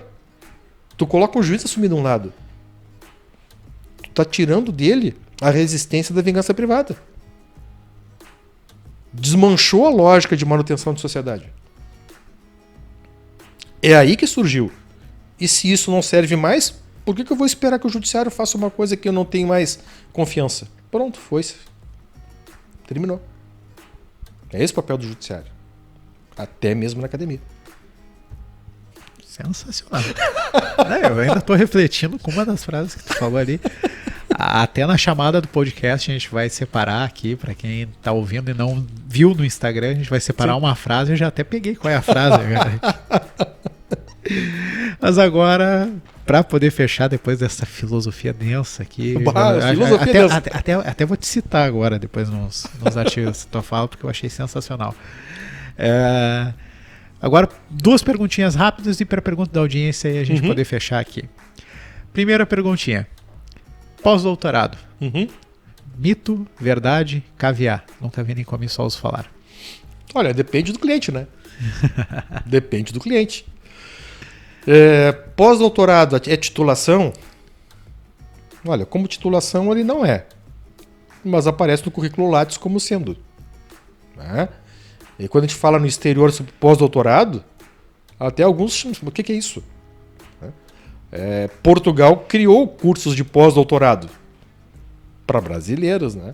S2: tu coloca o juiz assumindo um lado. Tu tá tirando dele a resistência da vingança privada. Desmanchou a lógica de manutenção de sociedade. É aí que surgiu. E se isso não serve mais, por que eu vou esperar que o judiciário faça uma coisa que eu não tenho mais confiança? Pronto, foi-se. Terminou. É esse o papel do judiciário. Até mesmo na academia.
S1: Sensacional. Eu ainda estou refletindo com uma das frases que tu falou ali. Até na chamada do podcast a gente vai separar aqui, para quem está ouvindo e não viu no Instagram, a gente vai separar uma frase. Eu já até peguei qual é a frase. Mas agora, para poder fechar depois dessa filosofia densa aqui, até vou te citar agora depois nos artigos que tu fala, porque eu achei sensacional. Agora, duas perguntinhas rápidas e para a pergunta da audiência e a gente poder fechar aqui. Primeira perguntinha. Pós-doutorado. Mito, verdade, caviar. Nunca vi nem como só os falar.
S2: Olha, depende do cliente, né? Depende do cliente. Pós-doutorado é titulação? Olha, como titulação ele não é. Mas aparece no currículo Lattes como sendo. Né? E quando a gente fala no exterior sobre pós-doutorado, até alguns chamam, o que é isso? Portugal criou cursos de pós-doutorado para brasileiros, né?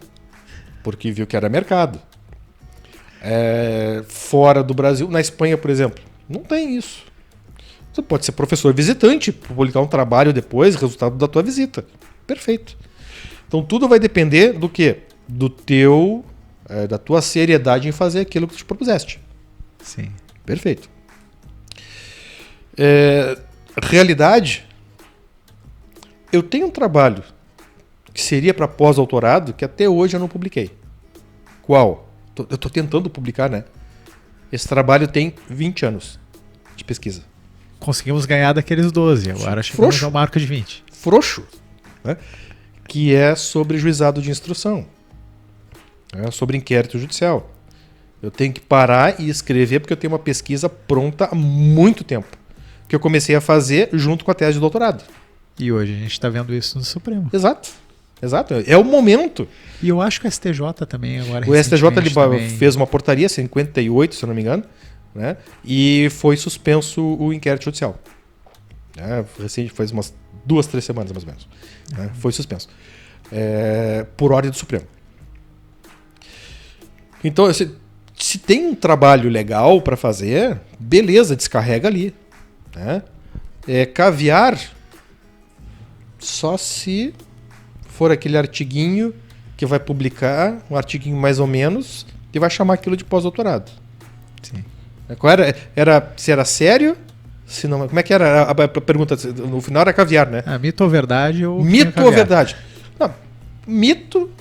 S2: Porque viu que era mercado. Fora do Brasil, na Espanha, por exemplo, não tem isso. Você pode ser professor visitante, publicar um trabalho depois, resultado da tua visita. Perfeito. Então tudo vai depender do quê? Do teu, da tua seriedade em fazer aquilo que tu te propuseste.
S1: Sim.
S2: Perfeito. Realidade, eu tenho um trabalho que seria para pós-doutorado que até hoje eu não publiquei. Qual? Eu estou tentando publicar, né? Esse trabalho tem 20 anos de pesquisa.
S1: Conseguimos ganhar daqueles 12, agora chegamos ao marco de 20.
S2: Frouxo, né? Que é sobre juizado de instrução, né? Sobre inquérito judicial. Eu tenho que parar e escrever porque eu tenho uma pesquisa pronta há muito tempo, que eu comecei a fazer junto com a tese de doutorado.
S1: E hoje a gente está vendo isso no Supremo.
S2: Exato. É o momento.
S1: E eu acho que o STJ também agora.
S2: O STJ ele fez uma portaria 58, se eu não me engano, né? E foi suspenso o inquérito judicial. Recente, faz umas 2-3 semanas mais ou menos. Né? Foi suspenso. Por ordem do Supremo. Então, se tem um trabalho legal para fazer, beleza, descarrega ali. Né? Caviar, só se for aquele artiguinho que vai publicar, um artiguinho mais ou menos, e vai chamar aquilo de pós-doutorado.
S1: Sim.
S2: Qual se era sério? Se não, como é que era a pergunta? No final era caviar, né?
S1: Mito ou verdade?
S2: Mito ou verdade? Não, mito,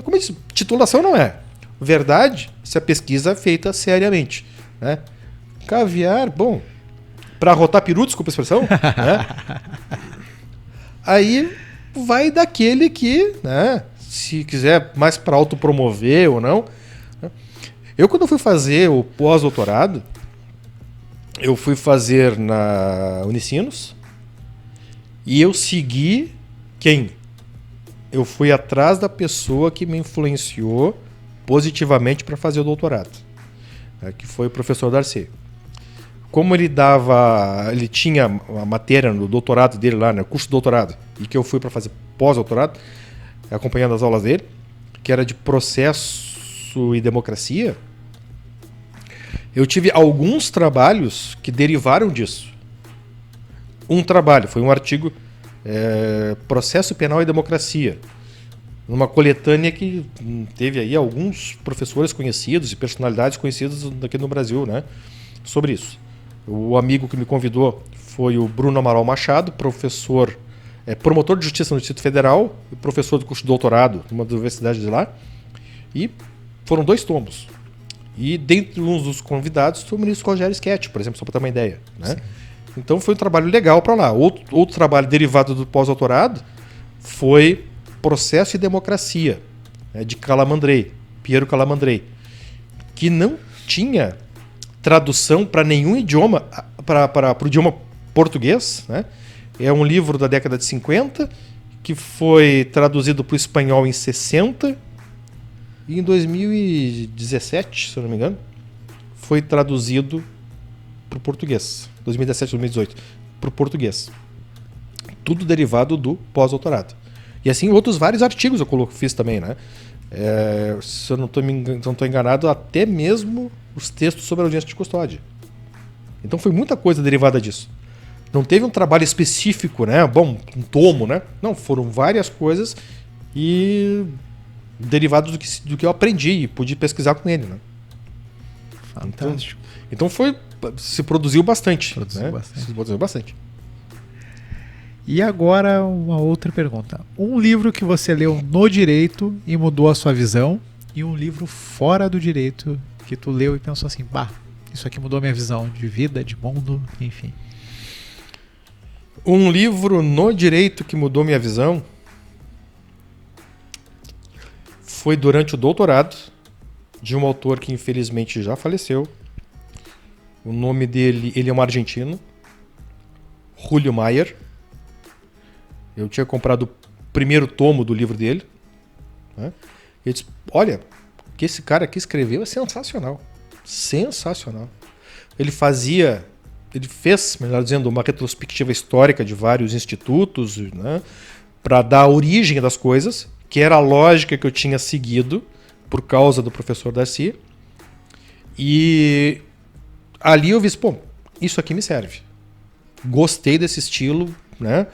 S2: como eu disse, titulação não é. Verdade, se a pesquisa é feita seriamente. Né? Caviar, bom, Pra rotar peru, desculpa a expressão, né? Aí vai daquele que, né, se quiser mais para autopromover ou não. Né? Eu, quando fui fazer o pós-doutorado, eu fui fazer na Unicinos e eu segui quem? Eu fui atrás da pessoa que me influenciou positivamente para fazer o doutorado, né, que foi o professor Darcy. Como ele tinha a matéria no doutorado dele lá, né, curso de doutorado, e que eu fui para fazer pós-doutorado, acompanhando as aulas dele, que era de processo e democracia, eu tive alguns trabalhos que derivaram disso. Um trabalho foi um artigo, Processo Penal e Democracia, numa coletânea que teve aí alguns professores conhecidos e personalidades conhecidas aqui no Brasil, né, sobre isso. O amigo que me convidou foi o Bruno Amaral Machado, professor, promotor de justiça no Distrito Federal e professor do curso de doutorado numa das universidades de lá. E foram 2 tomos. E dentre uns dos convidados foi o ministro Rogério Schetti, por exemplo, só para ter uma ideia. Né? Então foi um trabalho legal para lá. Outro trabalho derivado do pós-doutorado foi Processo e Democracia, né, de Calamandrei, Piero Calamandrei, que não tinha tradução para nenhum idioma, para o idioma português. Né? É um livro da década de 50 que foi traduzido para o espanhol em 60 e em 2017, se eu não me engano, foi traduzido para o português. 2017, 2018, para o português. Tudo derivado do pós-doutorado. E assim, outros vários artigos eu fiz também, né? Se eu não estou enganado, até mesmo os textos sobre a audiência de custódia. Então foi muita coisa derivada disso. Não teve um trabalho específico, né? Bom, um tomo, né? Não, foram várias coisas e derivados do que eu aprendi e pude pesquisar com ele, né?
S1: Fantástico.
S2: Então se produziu bastante.
S1: Se
S2: produziu bastante.
S1: E agora uma outra pergunta. Um livro que você leu no direito e mudou a sua visão, e um livro fora do direito que tu leu e pensou assim, isso aqui mudou a minha visão de vida, de mundo, enfim.
S2: Um livro no direito que mudou minha visão foi durante o doutorado, de um autor que infelizmente já faleceu. O nome dele, ele é um argentino, Julio Mayer. Eu tinha comprado o primeiro tomo do livro dele. Né? E eu disse, olha, o que esse cara aqui escreveu é sensacional. Sensacional. Ele fez, melhor dizendo, uma retrospectiva histórica de vários institutos, né, para dar a origem das coisas, que era a lógica que eu tinha seguido por causa do professor Darcy. E ali eu vi, isso aqui me serve. Gostei desse estilo, né?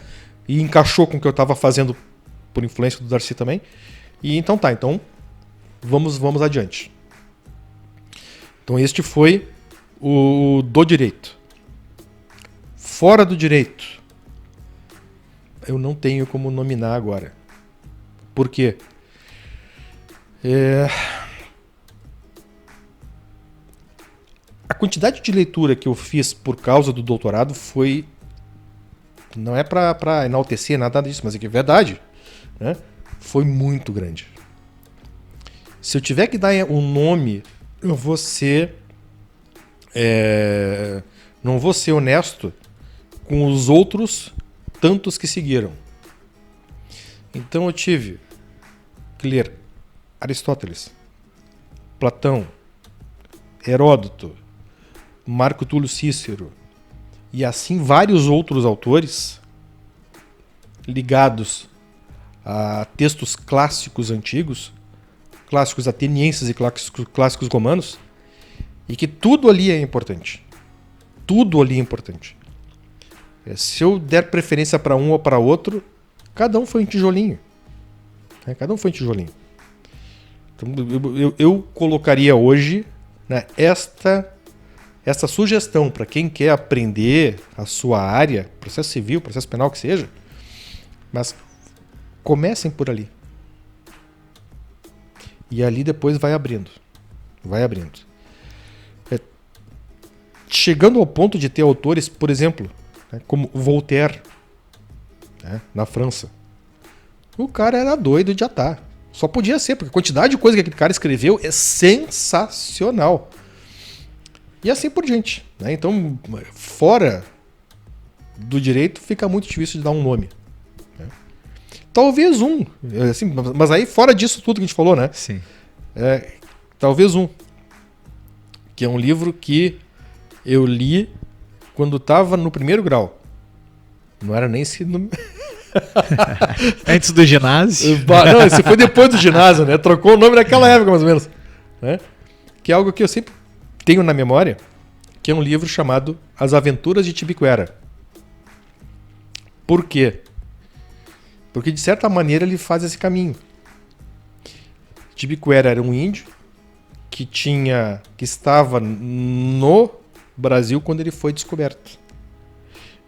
S2: E encaixou com o que eu estava fazendo por influência do Darcy também. E então vamos adiante. Então este foi o do direito. Fora do direito, eu não tenho como nominar agora. Por quê? A quantidade de leitura que eu fiz por causa do doutorado foi... Não é para enaltecer nada disso, mas é que é verdade. Né? Foi muito grande. Se eu tiver que dar um nome, eu vou ser... não vou ser honesto com os outros tantos que seguiram. Então eu tive que ler Aristóteles, Platão, Heródoto, Marco Túlio Cícero e assim vários outros autores ligados a textos clássicos antigos, clássicos atenienses e clássicos romanos, e que tudo ali é importante. Tudo ali é importante. Se eu der preferência para um ou para outro, cada um foi um tijolinho. Cada um foi um tijolinho. Então, eu colocaria hoje, né, esta sugestão para quem quer aprender a sua área, processo civil, processo penal que seja, mas comecem por ali. E ali depois vai abrindo. Vai abrindo. chegando ao ponto de ter autores, por exemplo, né, como Voltaire, né, na França. O cara era doido de atar. Só podia ser, porque a quantidade de coisa que aquele cara escreveu é sensacional. E assim por diante. Né? Então, fora do direito, fica muito difícil de dar um nome. Né? Talvez um. Assim, mas aí, fora disso tudo que a gente falou, né?
S1: Sim.
S2: Talvez um. Que é um livro que eu li quando estava no primeiro grau. Não era nem ensino...
S1: Antes do ginásio.
S2: Não, esse foi depois do ginásio, né? Trocou o nome naquela época, mais ou menos. Né? Que é algo que eu sempre tenho na memória, que é um livro chamado As Aventuras de Tibiquera. Por quê? Porque, de certa maneira, ele faz esse caminho. Tibiquera era um índio que estava no Brasil quando ele foi descoberto.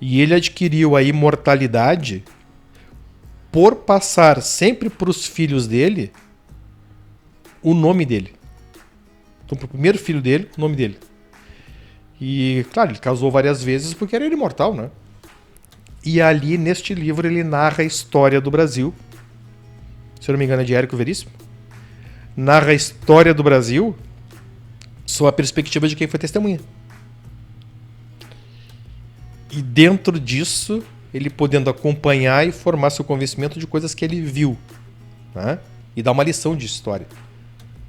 S2: E ele adquiriu a imortalidade por passar sempre para os filhos dele o nome dele. Então, para o primeiro filho dele, o nome dele. E, claro, ele casou várias vezes porque era imortal, né? E ali, neste livro, ele narra a história do Brasil. Se eu não me engano, é de Érico Veríssimo. Narra a história do Brasil sob a perspectiva de quem foi testemunha. E dentro disso, ele podendo acompanhar e formar seu convencimento de coisas que ele viu. Né? E dar uma lição de história.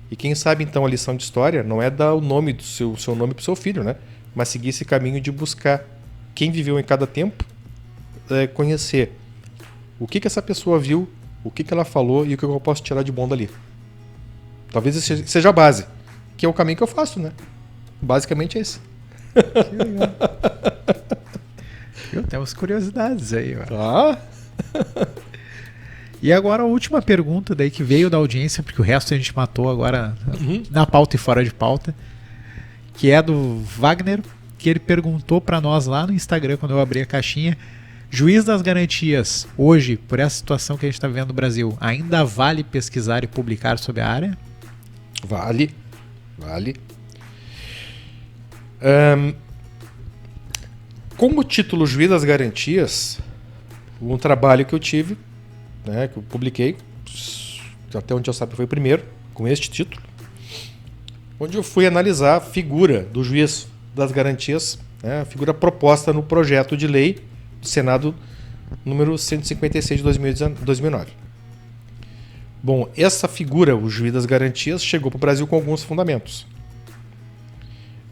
S2: E quem sabe, então, a lição de história não é dar o nome do seu nome para o seu filho, né? Mas seguir esse caminho de buscar quem viveu em cada tempo, conhecer o que essa pessoa viu, o que ela falou e o que eu posso tirar de bom dali. Talvez esse seja a base, que é o caminho que eu faço, né? Basicamente é esse.
S1: Que legal. Temos curiosidades aí. E agora a última pergunta daí que veio da audiência, porque o resto a gente matou agora na pauta e fora de pauta, que é do Wagner, que ele perguntou para nós lá no Instagram, quando eu abri a caixinha: juiz das garantias, hoje, por essa situação que a gente está vendo no Brasil, ainda vale pesquisar e publicar sobre a área?
S2: Vale. Como título Juiz das Garantias, um trabalho que eu tive, né, que eu publiquei, até onde eu sabia foi o primeiro, com este título, onde eu fui analisar a figura do Juiz das Garantias, né, a figura proposta no projeto de lei do Senado número 156 de 2009. Bom, essa figura, o Juiz das Garantias, chegou para o Brasil com alguns fundamentos.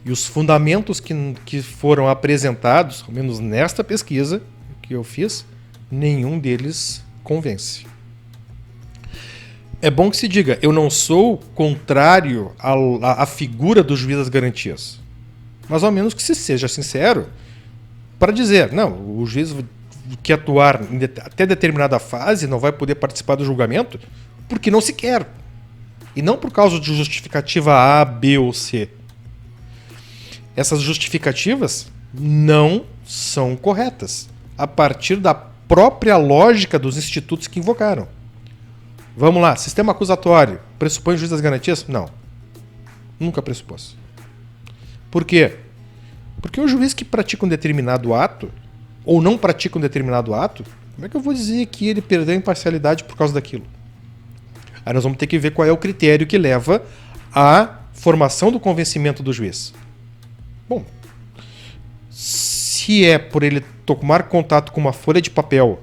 S2: E os fundamentos que foram apresentados, ao menos nesta pesquisa que eu fiz, nenhum deles convence. É bom que se diga, eu não sou contrário à figura do Juiz das Garantias. Mas ao menos que se seja sincero para dizer, não, o juiz que atuar até determinada fase não vai poder participar do julgamento porque não se quer. E não por causa de justificativa A, B ou C. Essas justificativas não são corretas, a partir da própria lógica dos institutos que invocaram. Vamos lá, sistema acusatório, pressupõe o juiz das garantias? Não. Nunca pressupôs. Por quê? Porque o juiz que pratica um determinado ato, ou não pratica um determinado ato, como é que eu vou dizer que ele perdeu a imparcialidade por causa daquilo? Aí nós vamos ter que ver qual é o critério que leva à formação do convencimento do juiz. Bom, se é por ele tomar contato com uma folha de papel,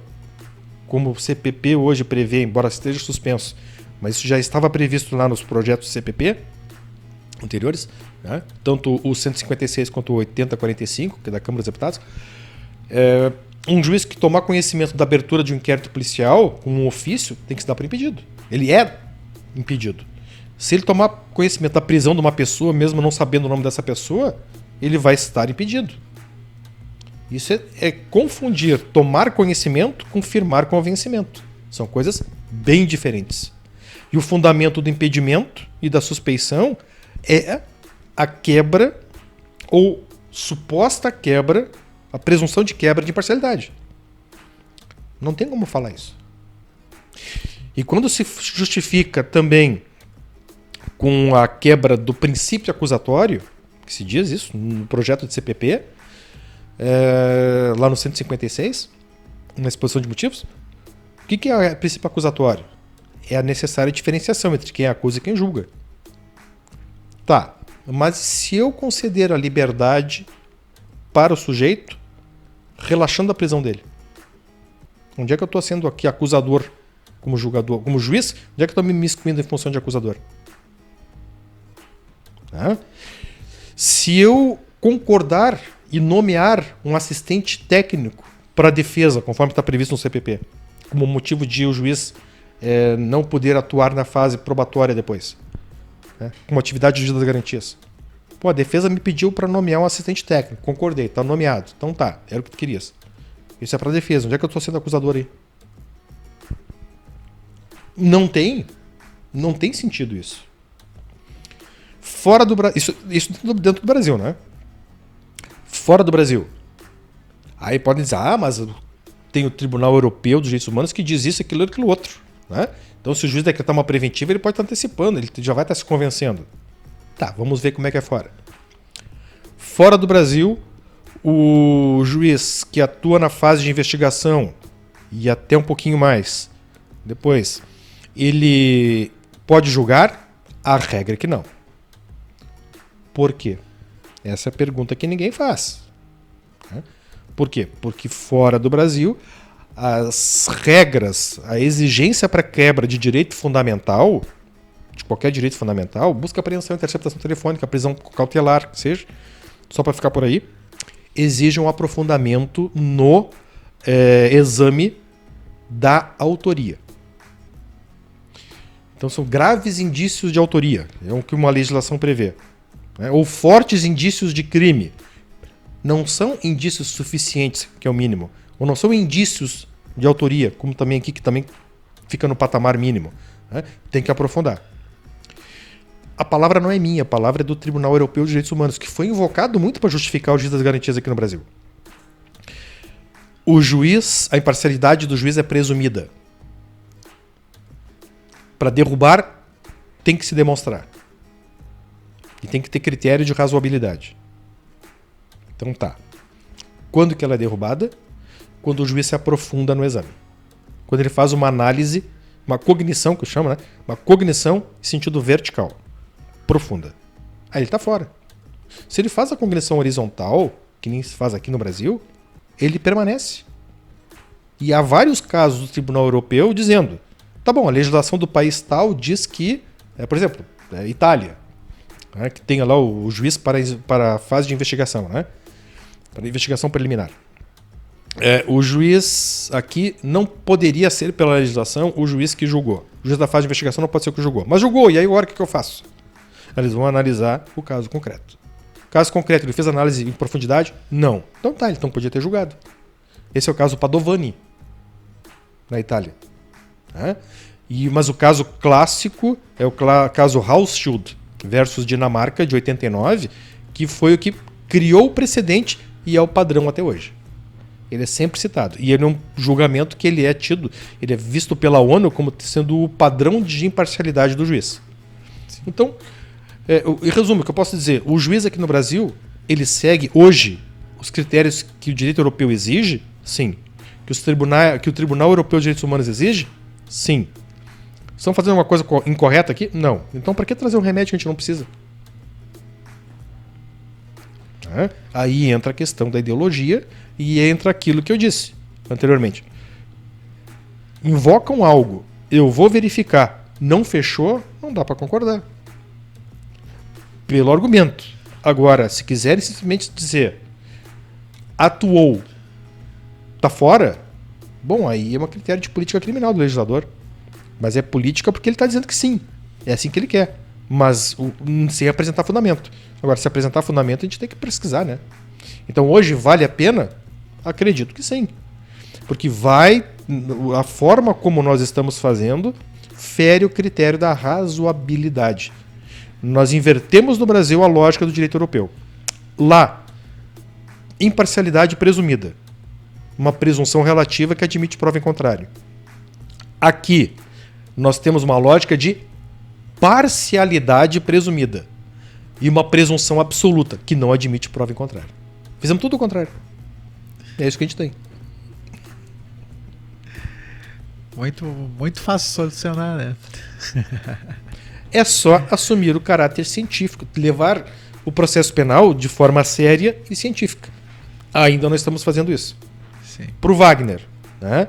S2: como o CPP hoje prevê, embora esteja suspenso, mas isso já estava previsto lá nos projetos CPP anteriores, né? Tanto o 156 quanto o 8045, que é da Câmara dos Deputados, um juiz que tomar conhecimento da abertura de um inquérito policial com um ofício tem que se dar por impedido. Ele é impedido. Se ele tomar conhecimento da prisão de uma pessoa, mesmo não sabendo o nome dessa pessoa, ele vai estar impedido. Isso é confundir tomar conhecimento com firmar convencimento. São coisas bem diferentes. E o fundamento do impedimento e da suspeição é a quebra ou suposta quebra, a presunção de quebra de imparcialidade. Não tem como falar isso. E quando se justifica também com a quebra do princípio acusatório, que se diz isso, no projeto de CPP, lá no 156, na exposição de motivos. O que é o princípio acusatório? É a necessária diferenciação entre quem acusa e quem julga. Tá, mas se eu conceder a liberdade para o sujeito, relaxando a prisão dele, onde é que eu estou sendo aqui acusador como julgador, como juiz? Onde é que eu estou me miscuindo em função de acusador? Se eu concordar e nomear um assistente técnico para a defesa, conforme está previsto no CPP, como motivo de o juiz não poder atuar na fase probatória depois, como atividade de das garantias. Pô, a defesa me pediu para nomear um assistente técnico, concordei, está nomeado. Então tá, era o que tu querias. Isso é para a defesa. Onde é que eu estou sendo acusador aí? Não tem sentido isso. Fora do Brasil, isso dentro do Brasil, né? Fora do Brasil. Aí podem dizer, mas tem o Tribunal Europeu dos Direitos Humanos que diz isso, aquilo e aquilo outro. Né? Então, se o juiz decretar uma preventiva, ele pode estar antecipando, ele já vai estar se convencendo. Tá, vamos ver como é que é fora. Fora do Brasil, o juiz que atua na fase de investigação e até um pouquinho mais depois, ele pode julgar? A regra é que não. Por quê? Essa é a pergunta que ninguém faz. Por quê? Porque fora do Brasil, as regras, a exigência para quebra de direito fundamental, de qualquer direito fundamental, busca apreensão, interceptação telefônica, prisão cautelar, que seja, só para ficar por aí, exige um aprofundamento no exame da autoria. Então são graves indícios de autoria, é o que uma legislação prevê. Ou fortes indícios de crime. Não são indícios suficientes, que é o mínimo. Ou não são indícios de autoria, como também aqui, que também fica no patamar mínimo. Tem que aprofundar. A palavra não é minha, a palavra é do Tribunal Europeu de Direitos Humanos, que foi invocado muito para justificar o juiz das garantias aqui no Brasil. O juiz, a imparcialidade do juiz é presumida. Para derrubar, tem que se demonstrar. E tem que ter critério de razoabilidade. Então tá. Quando que ela é derrubada? Quando o juiz se aprofunda no exame. Quando ele faz uma análise, uma cognição, que eu chamo, né? Uma cognição em sentido vertical, profunda. Aí ele tá fora. Se ele faz a cognição horizontal, que nem se faz aqui no Brasil, ele permanece. E há vários casos do Tribunal Europeu dizendo, tá bom, a legislação do país tal diz que, por exemplo, Itália, que tenha lá o juiz para a fase de investigação, né? Para a investigação preliminar. O juiz aqui não poderia ser, pela legislação, o juiz que julgou. O juiz da fase de investigação não pode ser o que julgou. Mas julgou, e aí agora o que eu faço? Eles vão analisar o caso concreto. Caso concreto, ele fez análise em profundidade? Não. Então tá, ele não podia ter julgado. Esse é o caso Padovani, na Itália. Mas o caso clássico é o caso Hausschuld versus Dinamarca, de 89, que foi o que criou o precedente e é o padrão até hoje. Ele é sempre citado. E ele é um julgamento que ele é visto pela ONU como sendo o padrão de imparcialidade do juiz. Sim. Então, em resumo, o que eu posso dizer, o juiz aqui no Brasil, ele segue hoje os critérios que o direito europeu exige? Sim. Que o Tribunal Europeu de Direitos Humanos exige? Sim. Estão fazendo uma coisa incorreta aqui? Não. Então, para que trazer um remédio que a gente não precisa? Aí entra a questão da ideologia e entra aquilo que eu disse anteriormente. Invocam algo, eu vou verificar, não fechou, não dá para concordar. Pelo argumento. Agora, se quiserem simplesmente dizer atuou, tá fora, bom, aí é um critério de política criminal do legislador. Mas é política porque ele está dizendo que sim. É assim que ele quer. Mas sem apresentar fundamento. Agora, se apresentar fundamento, a gente tem que pesquisar, né? Então, hoje, vale a pena? Acredito que sim. Porque a forma como nós estamos fazendo fere o critério da razoabilidade. Nós invertemos no Brasil a lógica do direito europeu. Lá, imparcialidade presumida. Uma presunção relativa que admite prova em contrário. Aqui, nós temos uma lógica de parcialidade presumida. e uma presunção absoluta, que não admite prova em contrário. Fizemos tudo o contrário. É isso que a gente tem.
S1: Muito, muito fácil solucionar, né?
S2: É só assumir o caráter científico, levar o processo penal de forma séria e científica. Ainda não estamos fazendo isso.
S1: Sim.
S2: Para o Wagner, né?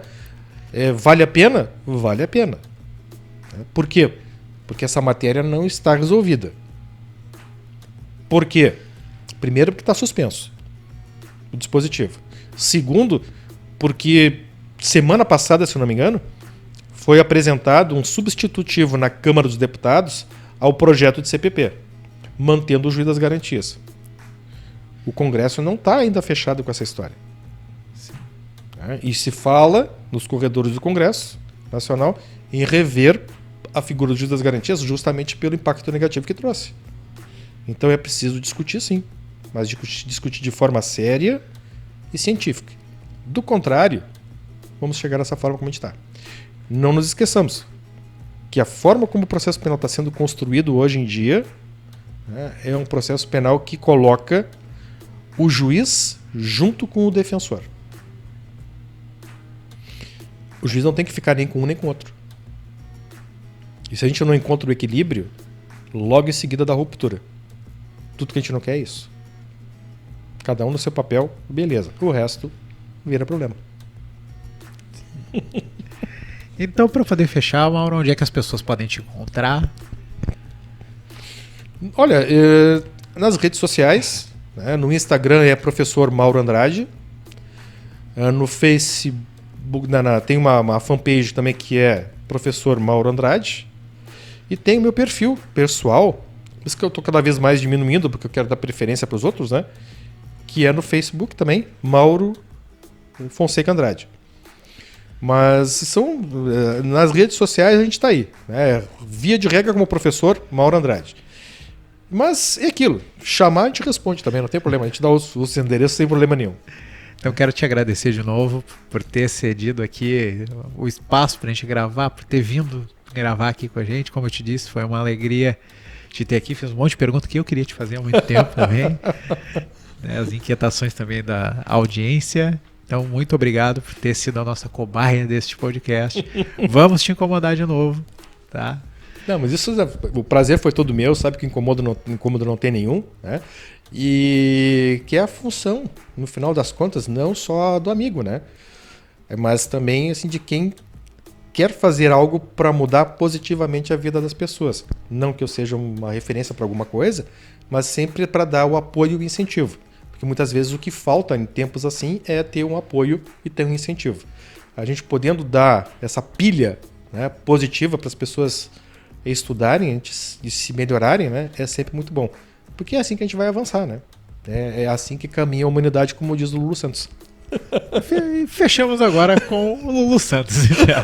S2: Vale a pena? Vale a pena. Por quê? Porque essa matéria não está resolvida. Por quê? Primeiro, porque está suspenso o dispositivo. Segundo, porque semana passada, se eu não me engano, foi apresentado um substitutivo na Câmara dos Deputados ao projeto de CPP, mantendo o juiz das garantias. O Congresso não está ainda fechado com essa história.
S1: Sim.
S2: E se fala nos corredores do Congresso Nacional em rever a figura do juiz das garantias justamente pelo impacto negativo que trouxe. Então é preciso discutir, sim, mas discutir de forma séria e científica. Do contrário, vamos chegar nessa forma como a gente está. Não nos esqueçamos que a forma como o processo penal está sendo construído hoje em dia, né, é um processo penal que coloca o juiz junto com o defensor. O juiz não tem que ficar nem com um nem com o outro. E se a gente não encontra o equilíbrio, logo em seguida dá ruptura. Tudo que a gente não quer é isso. Cada um no seu papel, beleza. O resto vira problema.
S1: Então, para poder fechar, Mauro, onde é que as pessoas podem te encontrar?
S2: Olha, nas redes sociais, né, no Instagram é professor Mauro Andrade. No Facebook tem uma fanpage também que é professor Mauro Andrade. E tem o meu perfil pessoal, por isso que eu estou cada vez mais diminuindo, porque eu quero dar preferência para os outros, né? Que é no Facebook também, Mauro Fonseca Andrade. Mas nas redes sociais a gente está aí, né? Via de regra como professor Mauro Andrade. Mas é aquilo, chamar a gente responde também, não tem problema, a gente dá os endereços sem problema nenhum.
S1: Então quero te agradecer de novo por ter cedido aqui o espaço para a gente gravar, por ter vindo gravar aqui com a gente. Como eu te disse, foi uma alegria te ter aqui. Fiz um monte de perguntas que eu queria te fazer há muito tempo também. As inquietações também da audiência. Então, muito obrigado por ter sido a nossa cobaia deste podcast. Vamos te incomodar de novo, tá?
S2: Não, mas isso, o prazer foi todo meu, sabe que incômodo não tem nenhum, né? E que é a função, no final das contas, não só do amigo, né? Mas também assim, de quem quer fazer algo para mudar positivamente a vida das pessoas. Não que eu seja uma referência para alguma coisa, mas sempre para dar o apoio e o incentivo. Porque muitas vezes o que falta em tempos assim é ter um apoio e ter um incentivo. A gente podendo dar essa pilha, né, positiva para as pessoas estudarem e se melhorarem, né, é sempre muito bom. Porque é assim que a gente vai avançar, né? É assim que caminha a humanidade, como diz o Lulu Santos.
S1: Fechamos agora com o Lulu Santos. Então.